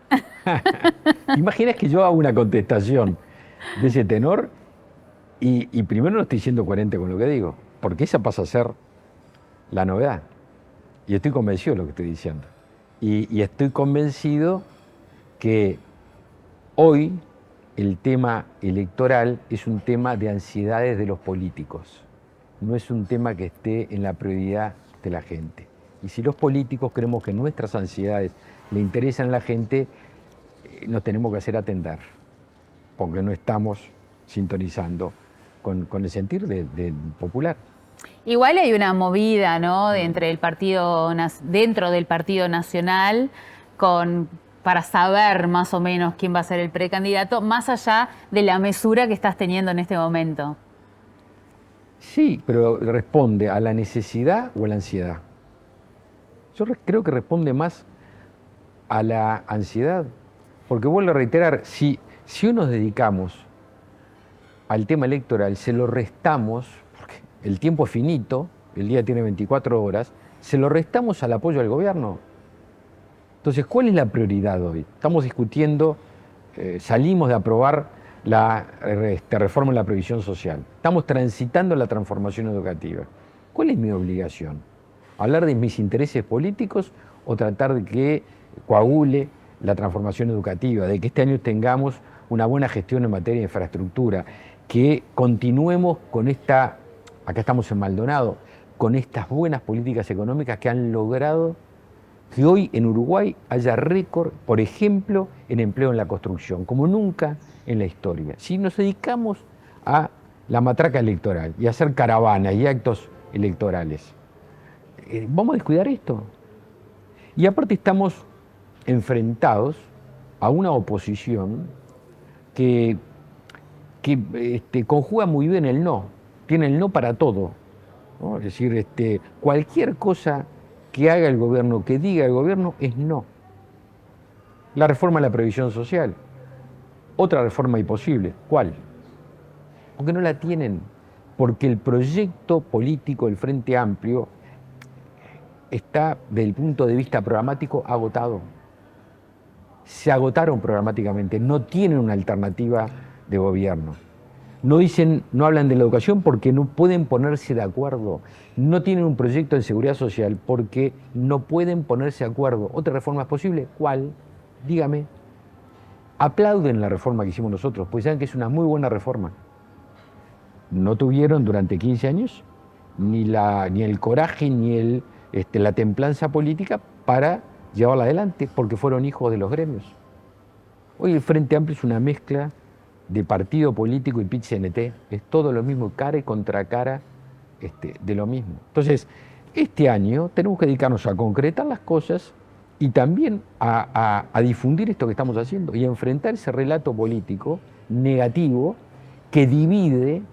Imaginas que yo hago una contestación de ese tenor y primero no estoy siendo coherente con lo que digo, porque esa pasa a ser la novedad. Y estoy convencido de lo que estoy diciendo. Y estoy convencido que hoy el tema electoral es un tema de ansiedades de los políticos. No es un tema que esté en la prioridad de la gente. Y si los políticos creemos que nuestras ansiedades le interesan a la gente, nos tenemos que hacer atender, porque no estamos sintonizando con el sentir del popular. Igual hay una movida, ¿no?, dentro del Partido Nacional para saber más o menos quién va a ser el precandidato, más allá de la mesura que estás teniendo en este momento. Sí, pero responde a la necesidad o a la ansiedad. Yo creo que responde más a la ansiedad, porque vuelvo a reiterar, si hoy nos dedicamos al tema electoral, se lo restamos, porque el tiempo es finito, el día tiene 24 horas, se lo restamos al apoyo del gobierno. Entonces, ¿cuál es la prioridad hoy? Estamos discutiendo, salimos de aprobar la reforma en la previsión social, estamos transitando la transformación educativa. ¿Cuál es mi obligación? ¿Hablar de mis intereses políticos o tratar de que coagule la transformación educativa, de que este año tengamos una buena gestión en materia de infraestructura, que continuemos con acá estamos en Maldonado, con estas buenas políticas económicas que han logrado que hoy en Uruguay haya récord, por ejemplo, en empleo en la construcción, como nunca en la historia? Si nos dedicamos a la matraca electoral y a hacer caravanas y actos electorales, ¿vamos a descuidar esto? Y aparte estamos enfrentados a una oposición que conjuga muy bien el no, tiene el no para todo, ¿no? Es decir, cualquier cosa que haga el gobierno, que diga el gobierno, es no. La reforma de la previsión social, otra reforma imposible, ¿cuál? Porque no la tienen, porque el proyecto político del Frente Amplio está, desde el punto de vista programático, agotado. Se agotaron programáticamente, no tienen una alternativa de gobierno. No hablan de la educación porque no pueden ponerse de acuerdo. No tienen un proyecto de seguridad social porque no pueden ponerse de acuerdo. ¿Otra reforma es posible? ¿Cuál? Dígame. aplauden la reforma que hicimos nosotros, pues saben que es una muy buena reforma. No tuvieron durante 15 años ni el coraje ni la templanza política para llevarla adelante, porque fueron hijos de los gremios. Hoy el Frente Amplio es una mezcla de partido político y PIT-CNT, es todo lo mismo, cara y contra cara de lo mismo. Entonces, este año tenemos que dedicarnos a concretar las cosas y también a difundir esto que estamos haciendo y a enfrentar ese relato político negativo que divide,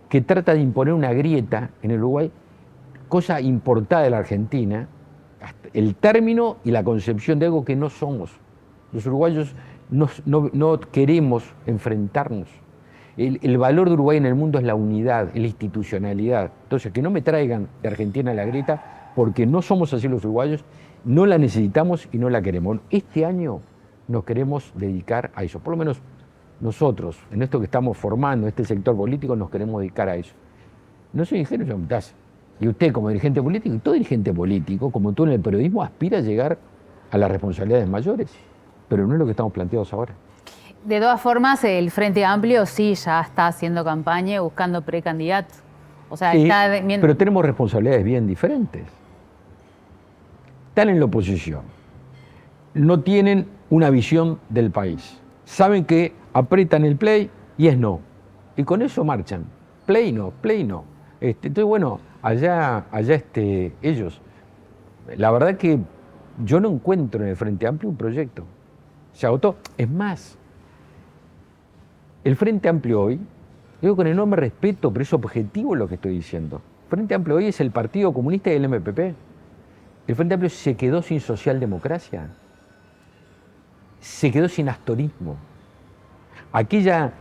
que trata de imponer una grieta en el Uruguay, cosa importada de la Argentina, el término y la concepción de algo que no somos. Los uruguayos no queremos enfrentarnos. El valor de Uruguay en el mundo es la unidad, es la institucionalidad. Entonces, que no me traigan de Argentina la grieta, porque no somos así los uruguayos, no la necesitamos y no la queremos. Este año nos queremos dedicar a eso, por lo menos nosotros, en esto que estamos formando, este sector político, nos queremos dedicar a eso. No soy ingenuo, señor Montaz. Y usted como dirigente político, y todo dirigente político, como tú en el periodismo, aspira a llegar a las responsabilidades mayores, pero no es lo que estamos planteados ahora. De todas formas, el Frente Amplio sí ya está haciendo campaña y buscando precandidatos. O sea, sí, pero tenemos responsabilidades bien diferentes. Están en la oposición, no tienen una visión del país, saben que apretan el play y es no, y con eso marchan, play no. Entonces, bueno, allá ellos. La verdad que yo no encuentro en el Frente Amplio un proyecto. Se agotó. Es más, el Frente Amplio hoy, digo con enorme respeto, pero es objetivo lo que estoy diciendo. El Frente Amplio hoy es el Partido Comunista y el MPP. El Frente Amplio se quedó sin socialdemocracia, se quedó sin astorismo. Aquella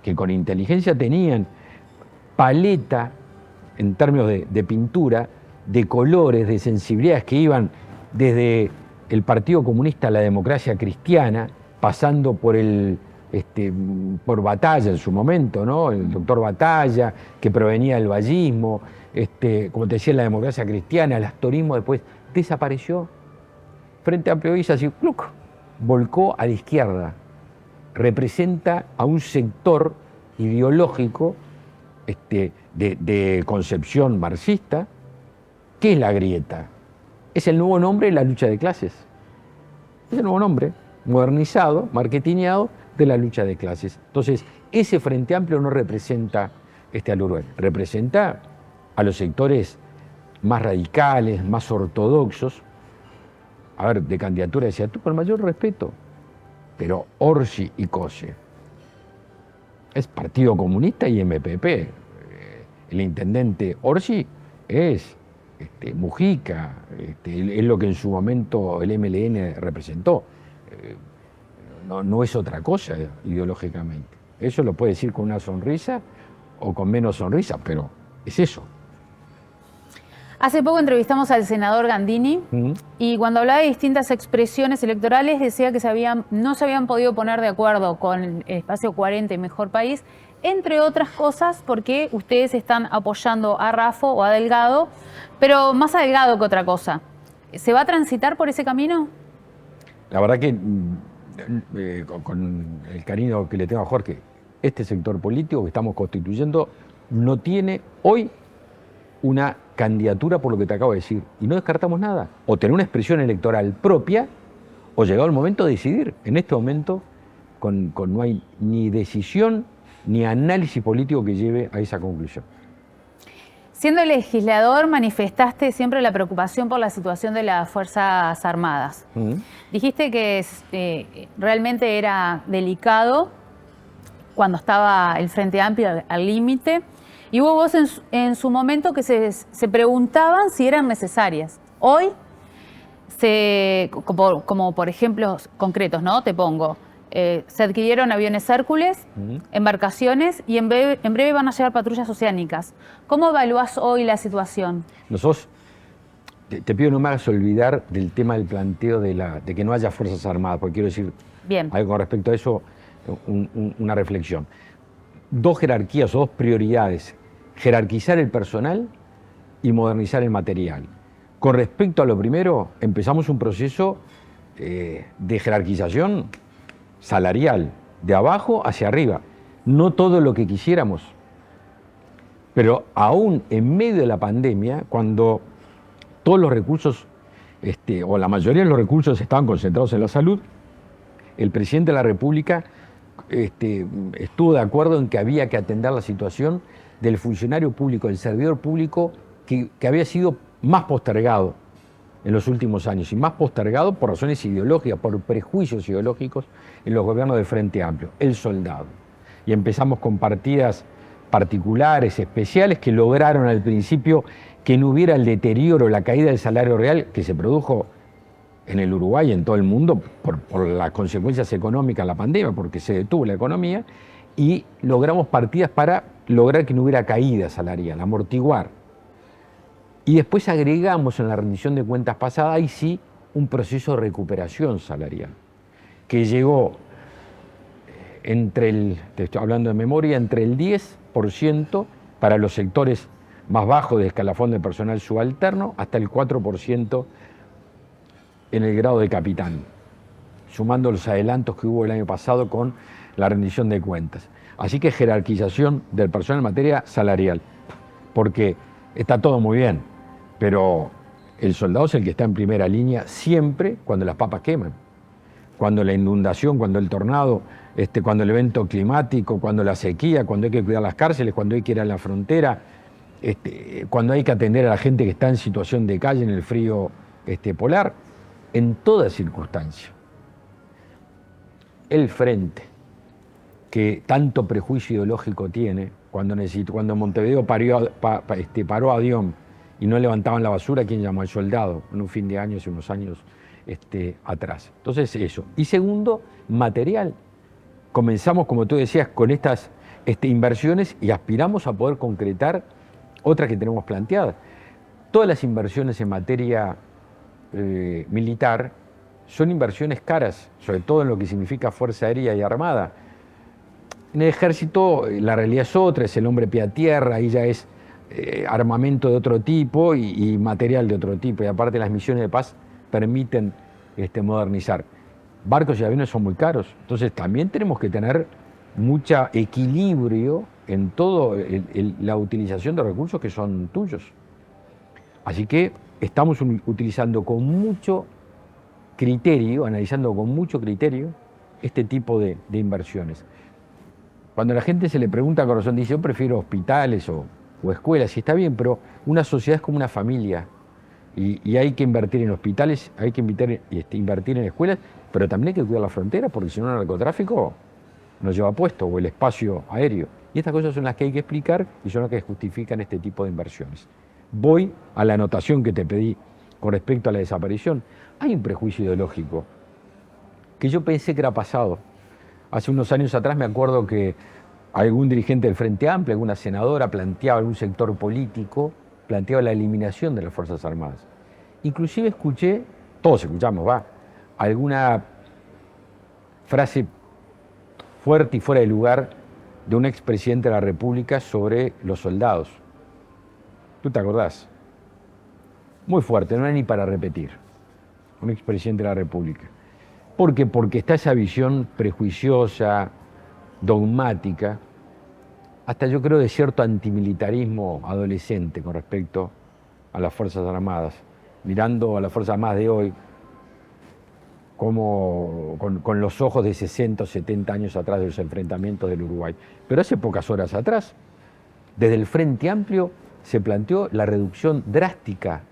que con inteligencia tenían paleta en términos de pintura, de colores, de sensibilidades que iban desde el Partido Comunista a la democracia cristiana, pasando por por Batalla en su momento, ¿no? El doctor Batalla, que provenía del vallismo, como te decía, la democracia cristiana, el astorismo después desapareció. Frente Amplio hizo así, ¡cluc!, volcó a la izquierda. Representa a un sector ideológico de concepción marxista. ¿Qué es la grieta? Es el nuevo nombre de la lucha de clases. Es el nuevo nombre, modernizado, marketingado, de la lucha de clases. Entonces, ese Frente Amplio no representa al Uruguay, representa a los sectores más radicales, más ortodoxos. A ver, de candidatura decía tú, con mayor respeto, pero Orsi y Cose es Partido Comunista y MPP. El intendente Orsi es Mujica, es lo que en su momento el MLN representó. No es otra cosa ideológicamente. Eso lo puede decir con una sonrisa o con menos sonrisa, pero es eso. Hace poco entrevistamos al senador Gandini y cuando hablaba de distintas expresiones electorales decía que no se habían podido poner de acuerdo con el espacio 40 y Mejor País, entre otras cosas porque ustedes están apoyando a Raffo o a Delgado, pero más a Delgado que otra cosa. ¿Se va a transitar por ese camino? La verdad que con el cariño que le tengo a Jorge, este sector político que estamos constituyendo no tiene hoy una candidatura por lo que te acabo de decir, y no descartamos nada, o tener una expresión electoral propia, o llegado el momento de decidir. En este momento no hay ni decisión ni análisis político que lleve a esa conclusión. Siendo legislador, manifestaste siempre la preocupación por la situación de las Fuerzas Armadas. Dijiste que realmente era delicado cuando estaba el Frente Amplio al límite, y hubo voces en su momento que se preguntaban si eran necesarias. Hoy, como por ejemplos concretos, ¿no? Te pongo, se adquirieron aviones Hércules, embarcaciones, y en breve van a llegar patrullas oceánicas. ¿Cómo evalúas hoy la situación? Nosotros, te pido no me hagas olvidar del tema del planteo de que no haya Fuerzas Armadas, porque quiero decir algo con respecto a eso, una reflexión. Dos jerarquías o dos prioridades: jerarquizar el personal y modernizar el material. Con respecto a lo primero, empezamos un proceso de jerarquización salarial, de abajo hacia arriba. No todo lo que quisiéramos, pero aún en medio de la pandemia, cuando todos los recursos, o la mayoría de los recursos estaban concentrados en la salud, el presidente de la República estuvo de acuerdo en que había que atender la situación del funcionario público, del servidor público, que había sido más postergado en los últimos años, y más postergado por razones ideológicas, por prejuicios ideológicos en los gobiernos del Frente Amplio, el soldado. Y empezamos con partidas particulares, especiales, que lograron al principio que no hubiera el deterioro, la caída del salario real que se produjo en el Uruguay y en todo el mundo por las consecuencias económicas de la pandemia, porque se detuvo la economía, y logramos partidas para lograr que no hubiera caída salarial, amortiguar. Y después agregamos en la rendición de cuentas pasada, ahí sí, un proceso de recuperación salarial, que llegó te estoy hablando de memoria, entre el 10% para los sectores más bajos del escalafón de personal subalterno, hasta el 4% en el grado de capitán, sumando los adelantos que hubo el año pasado con la rendición de cuentas. Así que jerarquización del personal en materia salarial, porque está todo muy bien, pero el soldado es el que está en primera línea siempre cuando las papas queman, cuando la inundación, cuando el tornado, cuando el evento climático, cuando la sequía, cuando hay que cuidar las cárceles, cuando hay que ir a la frontera, cuando hay que atender a la gente que está en situación de calle en el frío polar, en toda circunstancia. El frente, que tanto prejuicio ideológico tiene, cuando Montevideo paró a Dion y no levantaban la basura, ¿quién llamó al soldado? En un fin de año, hace unos años atrás. Entonces eso. Y segundo, material. Comenzamos, como tú decías, con estas inversiones y aspiramos a poder concretar otras que tenemos planteadas. Todas las inversiones en materia militar son inversiones caras, sobre todo en lo que significa Fuerza Aérea y Armada. En el Ejército la realidad es otra, es el hombre pie a tierra, ahí ya es armamento de otro tipo y material de otro tipo, y aparte las misiones de paz permiten modernizar. Barcos y aviones son muy caros, entonces también tenemos que tener mucho equilibrio en toda la utilización de recursos que son tuyos. Así que estamos utilizando con mucho criterio, analizando con mucho criterio este tipo de inversiones. Cuando a la gente se le pregunta con razón, dice, yo prefiero hospitales o escuelas, y está bien, pero una sociedad es como una familia, y hay que invertir en hospitales, hay que invertir en escuelas, pero también hay que cuidar la frontera, porque si no el narcotráfico nos lleva puesto, o el espacio aéreo. Y estas cosas son las que hay que explicar y son las que justifican este tipo de inversiones. Voy a la anotación que te pedí con respecto a la desaparición. Hay un prejuicio ideológico que yo pensé que era pasado. Hace unos años atrás me acuerdo que algún dirigente del Frente Amplio, alguna senadora planteaba, algún sector político planteaba la eliminación de las Fuerzas Armadas. Inclusive escuché, todos escuchamos, alguna frase fuerte y fuera de lugar de un expresidente de la República sobre los soldados. ¿Tú te acordás? Muy fuerte, no era ni para repetir. Un expresidente de la República. ¿Por qué? Porque está esa visión prejuiciosa, dogmática, hasta yo creo de cierto antimilitarismo adolescente con respecto a las Fuerzas Armadas, mirando a las Fuerzas Armadas de hoy como con los ojos de 60 o 70 años atrás de los enfrentamientos del Uruguay. Pero hace pocas horas atrás, desde el Frente Amplio se planteó la reducción drástica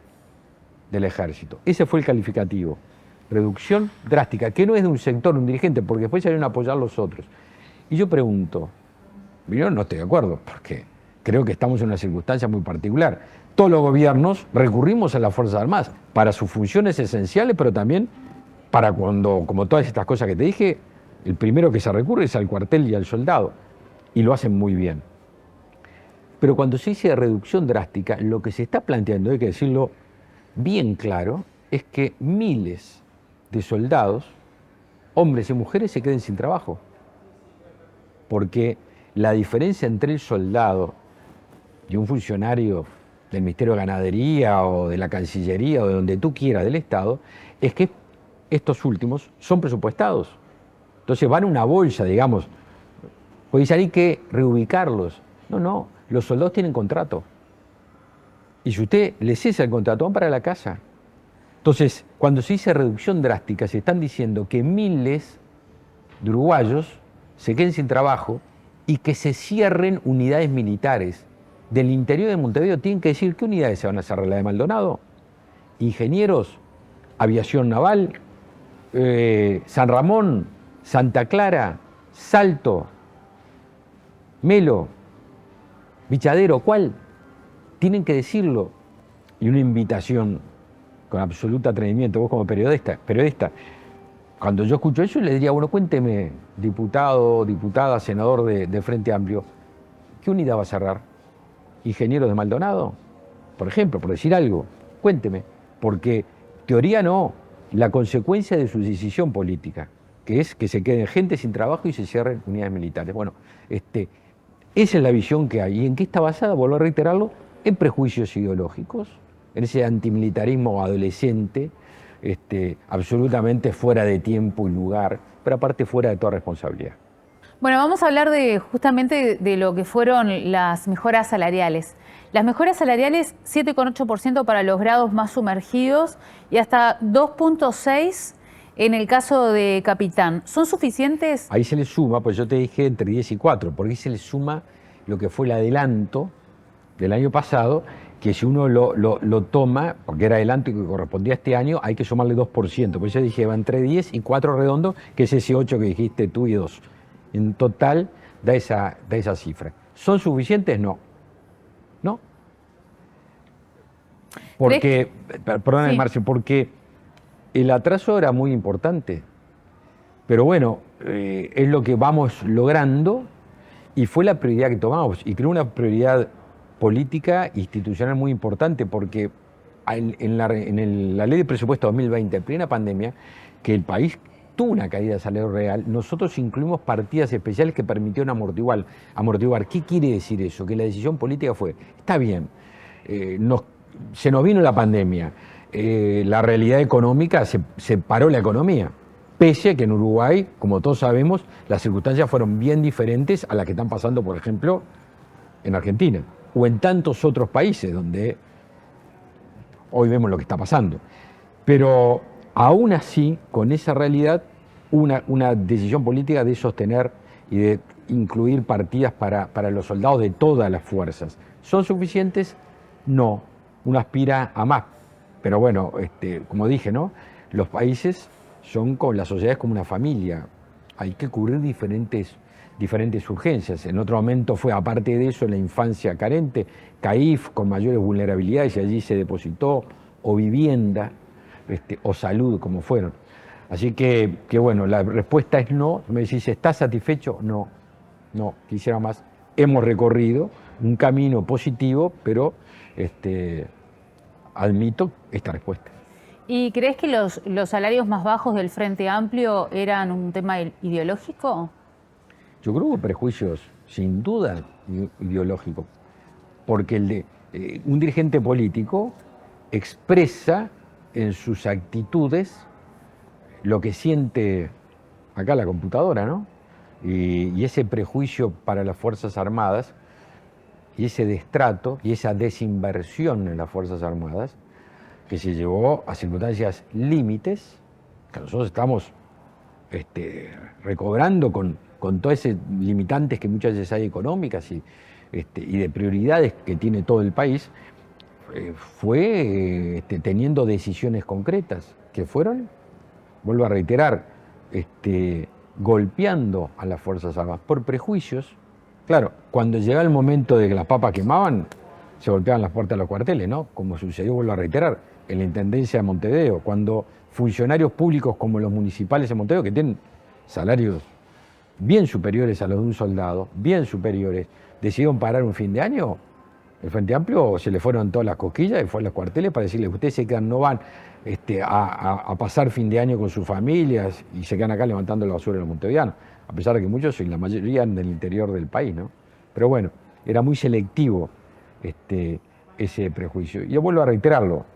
del ejército. Ese fue el calificativo. Reducción drástica, que no es de un sector, un dirigente, porque después salieron a apoyar los otros. Y yo pregunto, yo no estoy de acuerdo, porque creo que estamos en una circunstancia muy particular. Todos los gobiernos recurrimos a las Fuerzas Armadas para sus funciones esenciales, pero también para cuando, como todas estas cosas que te dije, el primero que se recurre es al cuartel y al soldado, y lo hacen muy bien. Pero cuando se dice reducción drástica, lo que se está planteando, hay que decirlo bien claro, es que miles de soldados, hombres y mujeres, se queden sin trabajo. Porque la diferencia entre el soldado y un funcionario del Ministerio de Ganadería o de la Cancillería o de donde tú quieras del Estado, es que estos últimos son presupuestados. Entonces van a una bolsa, digamos. Pues hay que reubicarlos. No, los soldados tienen contrato. Y si usted les cesa el contrato, van para la casa. Entonces, cuando se dice reducción drástica, se están diciendo que miles de uruguayos se queden sin trabajo y que se cierren unidades militares. Del interior de Montevideo tienen que decir qué unidades se van a cerrar, la de Maldonado, ingenieros, aviación naval, San Ramón, Santa Clara, Salto, Melo, Bichadero, ¿cuál? Tienen que decirlo. Y una invitación con absoluto atrevimiento, vos como periodista, cuando yo escucho eso le diría, bueno, cuénteme, diputado, diputada, senador de Frente Amplio, ¿qué unidad va a cerrar? ¿Ingenieros de Maldonado? Por ejemplo, por decir algo, cuénteme, porque teoría no, la consecuencia de su decisión política, que es que se queden gente sin trabajo y se cierren unidades militares. Bueno, esa es la visión que hay. ¿Y en qué está basada? Vuelvo a reiterarlo, en prejuicios ideológicos, en ese antimilitarismo adolescente, absolutamente fuera de tiempo y lugar, pero aparte fuera de toda responsabilidad. Bueno, vamos a hablar justamente de lo que fueron las mejoras salariales. Las mejoras salariales, 7,8% para los grados más sumergidos y hasta 2,6% en el caso de capitán. ¿Son suficientes? Ahí se le suma, pues yo te dije entre 10 y 4, porque ahí se le suma lo que fue el adelanto del año pasado, que si uno lo toma, porque era adelanto que correspondía a este año, hay que sumarle 2%. Por eso dije, va entre 10 y 4 redondo, que es ese 8 que dijiste tú y 2. En total da esa cifra. ¿Son suficientes? No. ¿No? Porque, perdóname, sí, Marcio, porque el atraso era muy importante. Pero bueno, es lo que vamos logrando y fue la prioridad que tomamos. Y creo una prioridad política institucional muy importante, porque en la ley de presupuesto 2020, en plena pandemia, que el país tuvo una caída de salario real, nosotros incluimos partidas especiales que permitieron amortiguar. ¿Qué quiere decir eso? Que la decisión política fue, está bien, se nos vino la pandemia, la realidad económica, se paró la economía, pese a que en Uruguay, como todos sabemos, las circunstancias fueron bien diferentes a las que están pasando, por ejemplo, en Argentina o en tantos otros países donde hoy vemos lo que está pasando. Pero aún así, con esa realidad, una decisión política de sostener y de incluir partidas para los soldados de todas las fuerzas. ¿Son suficientes? No. Uno aspira a más. Pero bueno, como dije, ¿no? Los países son con las sociedades como una familia. Hay que cubrir diferentes urgencias. En otro momento fue, aparte de eso, la infancia carente, CAIF con mayores vulnerabilidades y allí se depositó, o vivienda, o salud, como fueron. Así que bueno, la respuesta es no. Me decís, ¿estás satisfecho? No, quisiera más. Hemos recorrido un camino positivo, pero admito esta respuesta. ¿Y crees que los salarios más bajos del Frente Amplio eran un tema ideológico? Yo creo que prejuicios, sin duda, ideológicos, porque un dirigente político expresa en sus actitudes lo que siente acá la computadora, ¿no? Y ese prejuicio para las Fuerzas Armadas, y ese destrato, y esa desinversión en las Fuerzas Armadas, que se llevó a circunstancias límites, que nosotros estamos recobrando con todas esas limitantes que muchas veces hay económicas y de prioridades que tiene todo el país, fue teniendo decisiones concretas que fueron, vuelvo a reiterar, golpeando a las Fuerzas Armadas por prejuicios. Claro, cuando llegaba el momento de que las papas quemaban, se golpeaban las puertas de los cuarteles, ¿no? Como sucedió, vuelvo a reiterar, en la Intendencia de Montevideo, cuando funcionarios públicos como los municipales de Montevideo, que tienen salarios bien superiores a los de un soldado, bien superiores, decidieron parar un fin de año, el Frente Amplio se le fueron todas las cosquillas y fue a los cuarteles para decirles, ustedes se quedan, no van a pasar fin de año con sus familias y se quedan acá levantando la basura de los montevideanos, a pesar de que muchos y la mayoría del interior del país, ¿no? Pero bueno, era muy selectivo ese prejuicio. Y yo vuelvo a reiterarlo,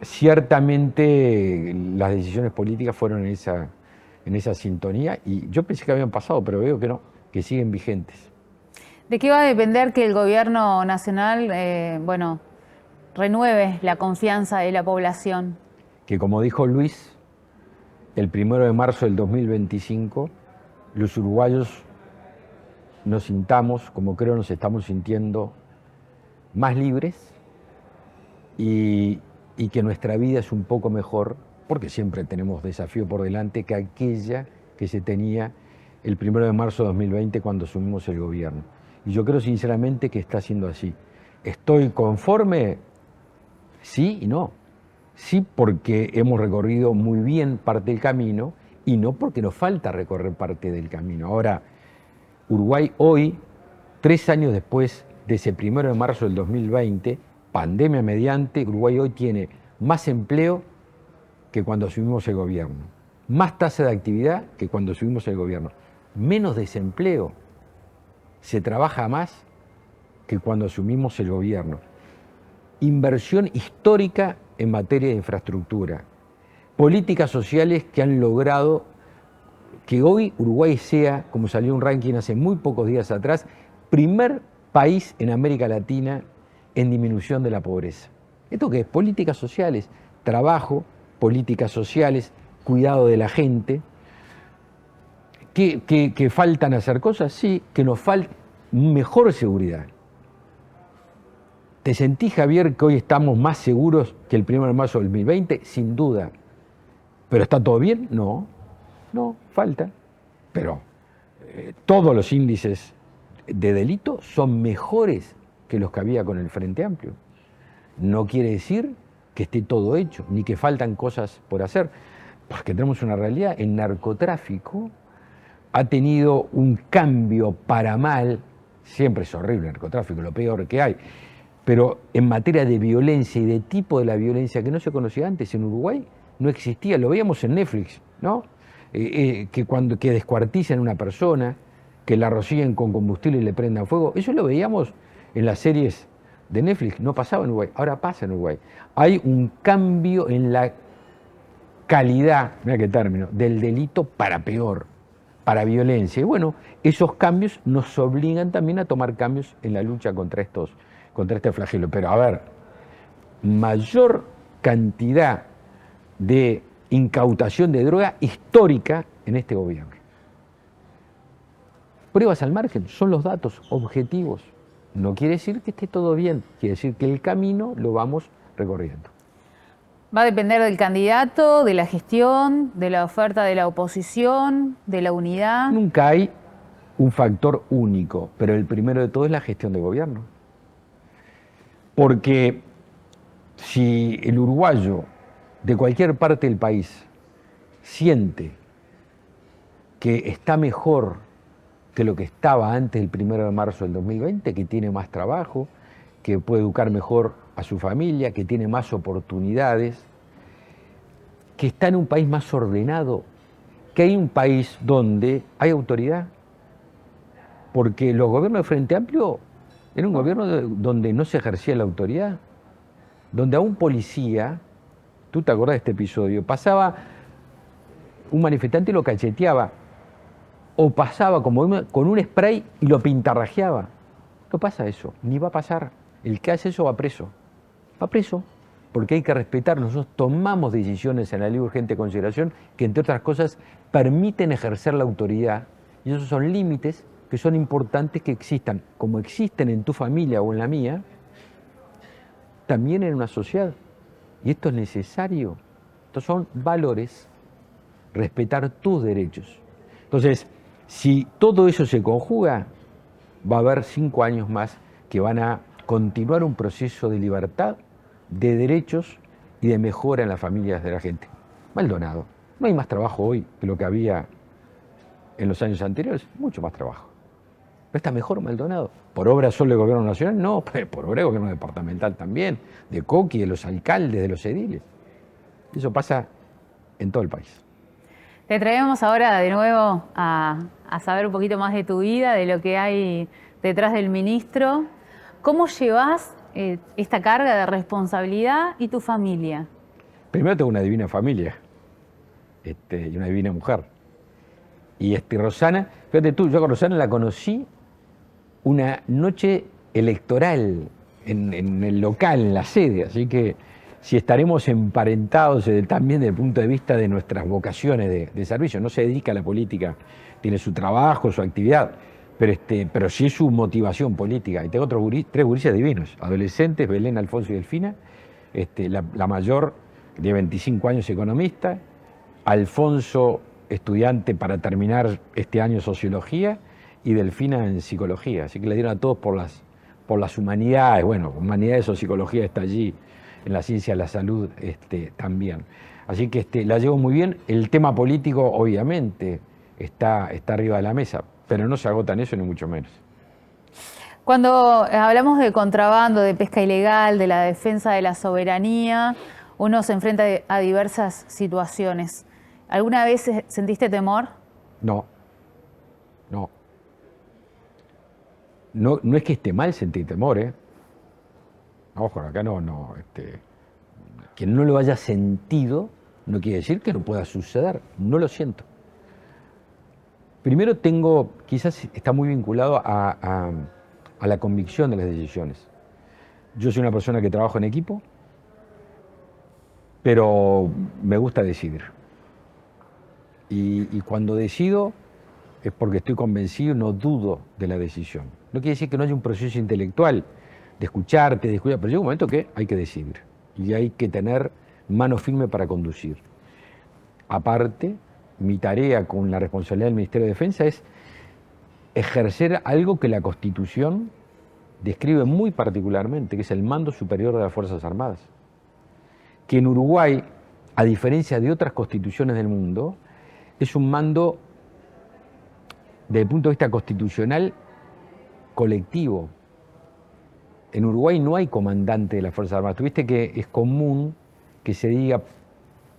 ciertamente las decisiones políticas fueron en en esa sintonía, y yo pensé que habían pasado, pero veo que no, que siguen vigentes. ¿De qué va a depender que el gobierno nacional, renueve la confianza de la población? Que como dijo Luis, el 1 de marzo del 2025, los uruguayos nos sintamos, como creo nos estamos sintiendo, más libres y que nuestra vida es un poco mejor, porque siempre tenemos desafío por delante, que aquella que se tenía el 1 de marzo de 2020 cuando asumimos el gobierno. Y yo creo sinceramente que está siendo así. ¿Estoy conforme? Sí y no. Sí, porque hemos recorrido muy bien parte del camino, y no porque nos falta recorrer parte del camino. Ahora, Uruguay hoy, 3 años después de ese 1 de marzo del 2020, pandemia mediante, Uruguay hoy tiene más empleo que cuando asumimos el gobierno, más tasa de actividad que cuando asumimos el gobierno, menos desempleo, se trabaja más que cuando asumimos el gobierno, inversión histórica en materia de infraestructura, políticas sociales que han logrado que hoy Uruguay sea, como salió un ranking hace muy pocos días atrás, primer país en América Latina en disminución de la pobreza. ¿Esto qué es? Políticas sociales, trabajo, políticas sociales, cuidado de la gente. ¿Que faltan hacer cosas? Sí, que nos falta mejor seguridad. ¿Te sentís, Javier, que hoy estamos más seguros que el 1 de marzo del 2020? Sin duda. ¿Pero está todo bien? No. No, falta. Pero todos los índices de delito son mejores que los que había con el Frente Amplio. No quiere decir que esté todo hecho, ni que faltan cosas por hacer, porque tenemos una realidad. El narcotráfico ha tenido un cambio para mal. Siempre es horrible el narcotráfico, lo peor que hay. Pero en materia de violencia y de tipo de la violencia que no se conocía antes en Uruguay, no existía. Lo veíamos en Netflix, ¿no? Que descuarticen a una persona, que la rocíen con combustible y le prendan fuego. Eso lo veíamos en las series de Netflix, no pasaba en Uruguay, ahora pasa en Uruguay. Hay un cambio en la calidad, mira qué término, del delito para peor, para violencia. Y bueno, esos cambios nos obligan también a tomar cambios en la lucha contra este flagelo. Pero a ver, mayor cantidad de incautación de droga histórica en este gobierno. Pruebas al margen, son los datos objetivos. No quiere decir que esté todo bien, quiere decir que el camino lo vamos recorriendo. Va a depender del candidato, de la gestión, de la oferta de la oposición, de la unidad. Nunca hay un factor único, pero el primero de todo es la gestión de gobierno. Porque si el uruguayo de cualquier parte del país siente que está mejor que lo que estaba antes del 1 de marzo del 2020, que tiene más trabajo, que puede educar mejor a su familia, que tiene más oportunidades, que está en un país más ordenado, que hay un país donde hay autoridad, porque los gobiernos de Frente Amplio era un gobierno donde no se ejercía la autoridad, donde a un policía, tú te acordás de este episodio, pasaba un manifestante y lo cacheteaba, o pasaba con un spray y lo pintarrajeaba. No pasa eso, ni va a pasar. El que hace eso va preso. Va preso, porque hay que respetar. Nosotros tomamos decisiones en la ley de urgente consideración que, entre otras cosas, permiten ejercer la autoridad. Y esos son límites que son importantes que existan, como existen en tu familia o en la mía, también en una sociedad. Y esto es necesario. Estos son valores, respetar tus derechos. Entonces, si todo eso se conjuga, va a haber 5 años más que van a continuar un proceso de libertad, de derechos y de mejora en las familias de la gente. Maldonado, no hay más trabajo hoy que lo que había en los años anteriores, mucho más trabajo. ¿No está mejor Maldonado? ¿Por obra solo del gobierno nacional? No, por obra del gobierno departamental también, de Coqui, de los alcaldes, de los ediles. Eso pasa en todo el país. Te traemos ahora de nuevo a saber un poquito más de tu vida, de lo que hay detrás del ministro. ¿Cómo llevas esta carga de responsabilidad y tu familia? Primero tengo una divina familia y una divina mujer. Y Rosana, fíjate tú, yo con Rosana la conocí una noche electoral en el local, en la sede, así que si estaremos emparentados también desde el punto de vista de nuestras vocaciones de servicio. No se dedica a la política, tiene su trabajo, su actividad, pero sí es su motivación política. Y tengo tres gurises divinos, adolescentes, Belén, Alfonso y Delfina. La mayor, de 25 años, economista, Alfonso, estudiante para terminar este año sociología, y Delfina en psicología. Así que le dieron a todos por las humanidades. Bueno, humanidades o psicología está allí, en la ciencia de la salud también. Así que la llevo muy bien. El tema político, obviamente, está arriba de la mesa, pero no se agota en eso, ni mucho menos. Cuando hablamos de contrabando, de pesca ilegal, de la defensa de la soberanía, uno se enfrenta a diversas situaciones. ¿Alguna vez sentiste temor? No. No es que esté mal sentir temor, ¿eh? Ojo, acá no. Que no lo haya sentido no quiere decir que no pueda suceder. No lo siento. Primero quizás está muy vinculado a la convicción de las decisiones. Yo soy una persona que trabajo en equipo, pero me gusta decidir. Y cuando decido es porque estoy convencido, no dudo de la decisión. No quiere decir que no haya un proceso intelectual de escucharte, pero llega un momento que hay que decidir y hay que tener mano firme para conducir. Aparte, mi tarea con la responsabilidad del Ministerio de Defensa es ejercer algo que la Constitución describe muy particularmente, que es el mando superior de las Fuerzas Armadas. Que en Uruguay, a diferencia de otras constituciones del mundo, es un mando, desde el punto de vista constitucional, colectivo. En Uruguay no hay comandante de las Fuerzas Armadas. Tuviste que es común que se diga,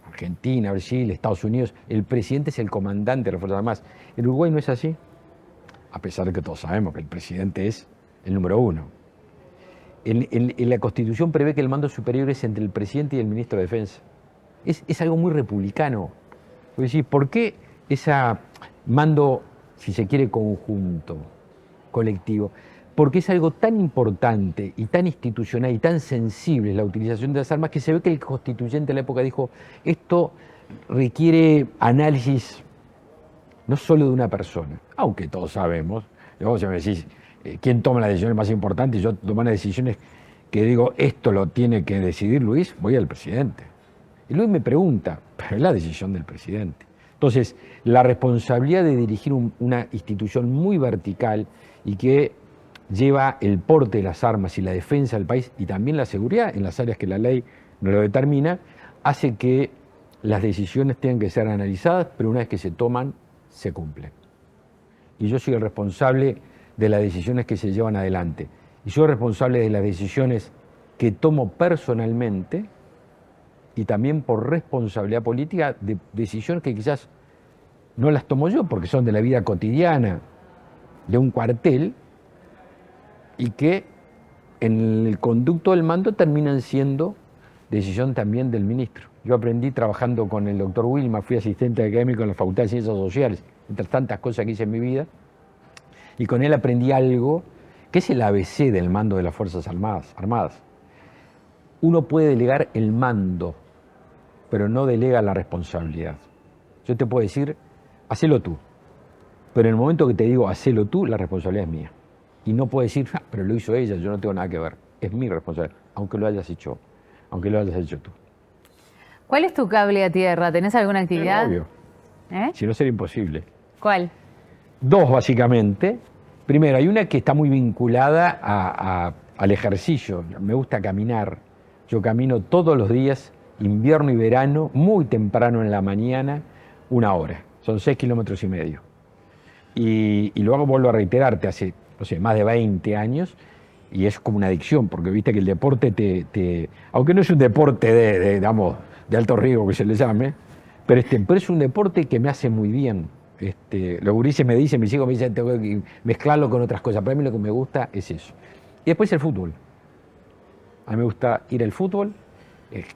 Argentina, Brasil, Estados Unidos, el presidente es el comandante de las Fuerzas Armadas. En Uruguay no es así, a pesar de que todos sabemos que el presidente es el número uno. En la Constitución prevé que el mando superior es entre el presidente y el ministro de Defensa. Es algo muy republicano. ¿Por qué ese mando, si se quiere, conjunto, colectivo? Porque es algo tan importante y tan institucional y tan sensible la utilización de las armas que se ve que el constituyente de la época dijo, esto requiere análisis no solo de una persona, aunque todos sabemos, luego se me decís, ¿quién toma las decisiones más importantes? Yo tomo las decisiones que digo, esto lo tiene que decidir Luis, voy al presidente. Y Luis me pregunta, pero es la decisión del presidente. Entonces, la responsabilidad de dirigir una institución muy vertical y que lleva el porte de las armas y la defensa del país y también la seguridad en las áreas que la ley no lo determina, hace que las decisiones tengan que ser analizadas, pero una vez que se toman, se cumplen. Y yo soy el responsable de las decisiones que se llevan adelante. Y soy responsable de las decisiones que tomo personalmente y también por responsabilidad política de decisiones que quizás no las tomo yo porque son de la vida cotidiana de un cuartel y que en el conducto del mando terminan siendo decisión también del ministro. Yo aprendí trabajando con el doctor Wilma, fui asistente académico en la Facultad de Ciencias Sociales, entre tantas cosas que hice en mi vida, y con él aprendí algo que es el ABC del mando de las Fuerzas Armadas. Uno puede delegar el mando, pero no delega la responsabilidad. Yo te puedo decir, hacelo tú, pero en el momento que te digo, hacelo tú, la responsabilidad es mía. Y no puedo decir, pero lo hizo ella, yo no tengo nada que ver. Es mi responsabilidad, aunque lo hayas hecho tú. ¿Cuál es tu cable a tierra? ¿Tenés alguna actividad? Obvio. Si no, sería imposible. ¿Cuál? Dos, básicamente. Primero, hay una que está muy vinculada al ejercicio. Me gusta caminar. Yo camino todos los días, invierno y verano, muy temprano en la mañana, 1 hora. Son 6,5 kilómetros. Y luego vuelvo a reiterarte, hace, no sé, más de 20 años, y es como una adicción, porque viste que el deporte aunque no es un deporte digamos, de alto riesgo que se le llame, pero es un deporte que me hace muy bien. Los gurises me dicen, mis hijos me dicen, tengo que mezclarlo con otras cosas. Para mí lo que me gusta es eso. Y después el fútbol. A mí me gusta ir al fútbol.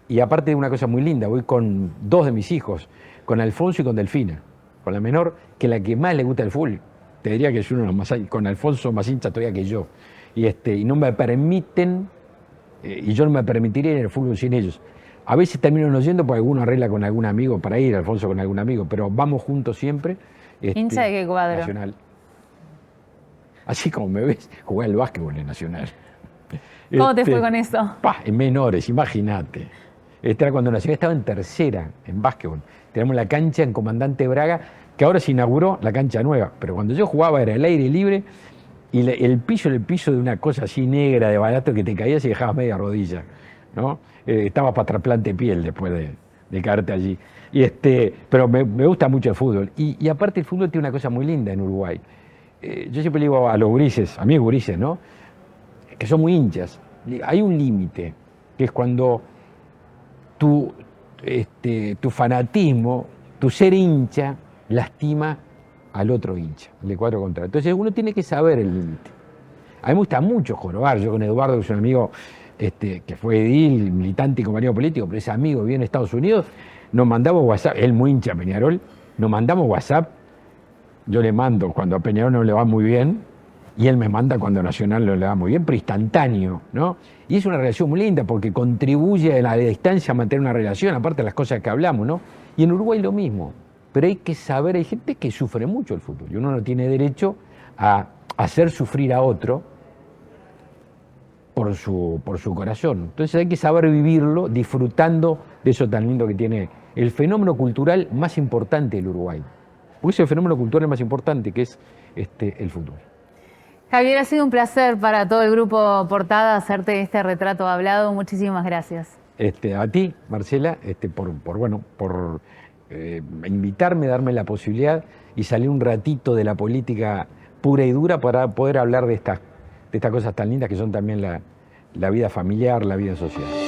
Y aparte de una cosa muy linda, voy con 2 de mis hijos, con Alfonso y con Delfina. con la menor, que la que más le gusta el fútbol. Te diría que es uno de los más, con Alfonso más hincha todavía que yo. Y no me permiten, y yo no me permitiría ir al fútbol sin ellos. A veces termino no yendo porque alguno arregla con algún amigo para ir, Alfonso con algún amigo, pero vamos juntos siempre. ¿Hincha de qué cuadro? Nacional. Así como me ves, jugué al básquetbol en Nacional. ¿Cómo te fue con eso? En menores, imagínate. Era cuando Nacional estaba en tercera, en básquetbol. Tenemos la cancha en Comandante Braga, que ahora se inauguró la cancha nueva. Pero cuando yo jugaba era el aire libre y el piso era el piso de una cosa así negra, de barato, que te caías y dejabas media rodilla, ¿no? Estabas para trasplante piel después de caerte allí. Pero me gusta mucho el fútbol. Y aparte el fútbol tiene una cosa muy linda en Uruguay. Yo siempre le digo a los gurises, a mis gurises, ¿no?, que son muy hinchas, hay un límite, que es cuando tu fanatismo, tu ser hincha, lastima al otro hincha, el de cuadro contrario. Entonces uno tiene que saber el límite. A mí me gusta mucho jorobar. Yo con Eduardo, que es un amigo que fue edil, militante y compañero político, pero ese amigo vive en Estados Unidos, nos mandamos WhatsApp, él muy hincha Peñarol, nos mandamos WhatsApp. Yo le mando cuando a Peñarol no le va muy bien y él me manda cuando a Nacional no le va muy bien, pero instantáneo, ¿no? Y es una relación muy linda porque contribuye a la distancia a mantener una relación, aparte de las cosas que hablamos, ¿no? Y en Uruguay lo mismo. Pero hay que saber, hay gente que sufre mucho el fútbol y uno no tiene derecho a hacer sufrir a otro por su corazón. Entonces hay que saber vivirlo disfrutando de eso tan lindo que tiene el fenómeno cultural más importante del Uruguay. Porque es el fenómeno cultural más importante, que es el fútbol. Javier, ha sido un placer para todo el grupo Portada hacerte este retrato hablado. Muchísimas gracias. A ti, Marcela, por invitarme, darme la posibilidad y salir un ratito de la política pura y dura para poder hablar de estas cosas tan lindas que son también la vida familiar, la vida social.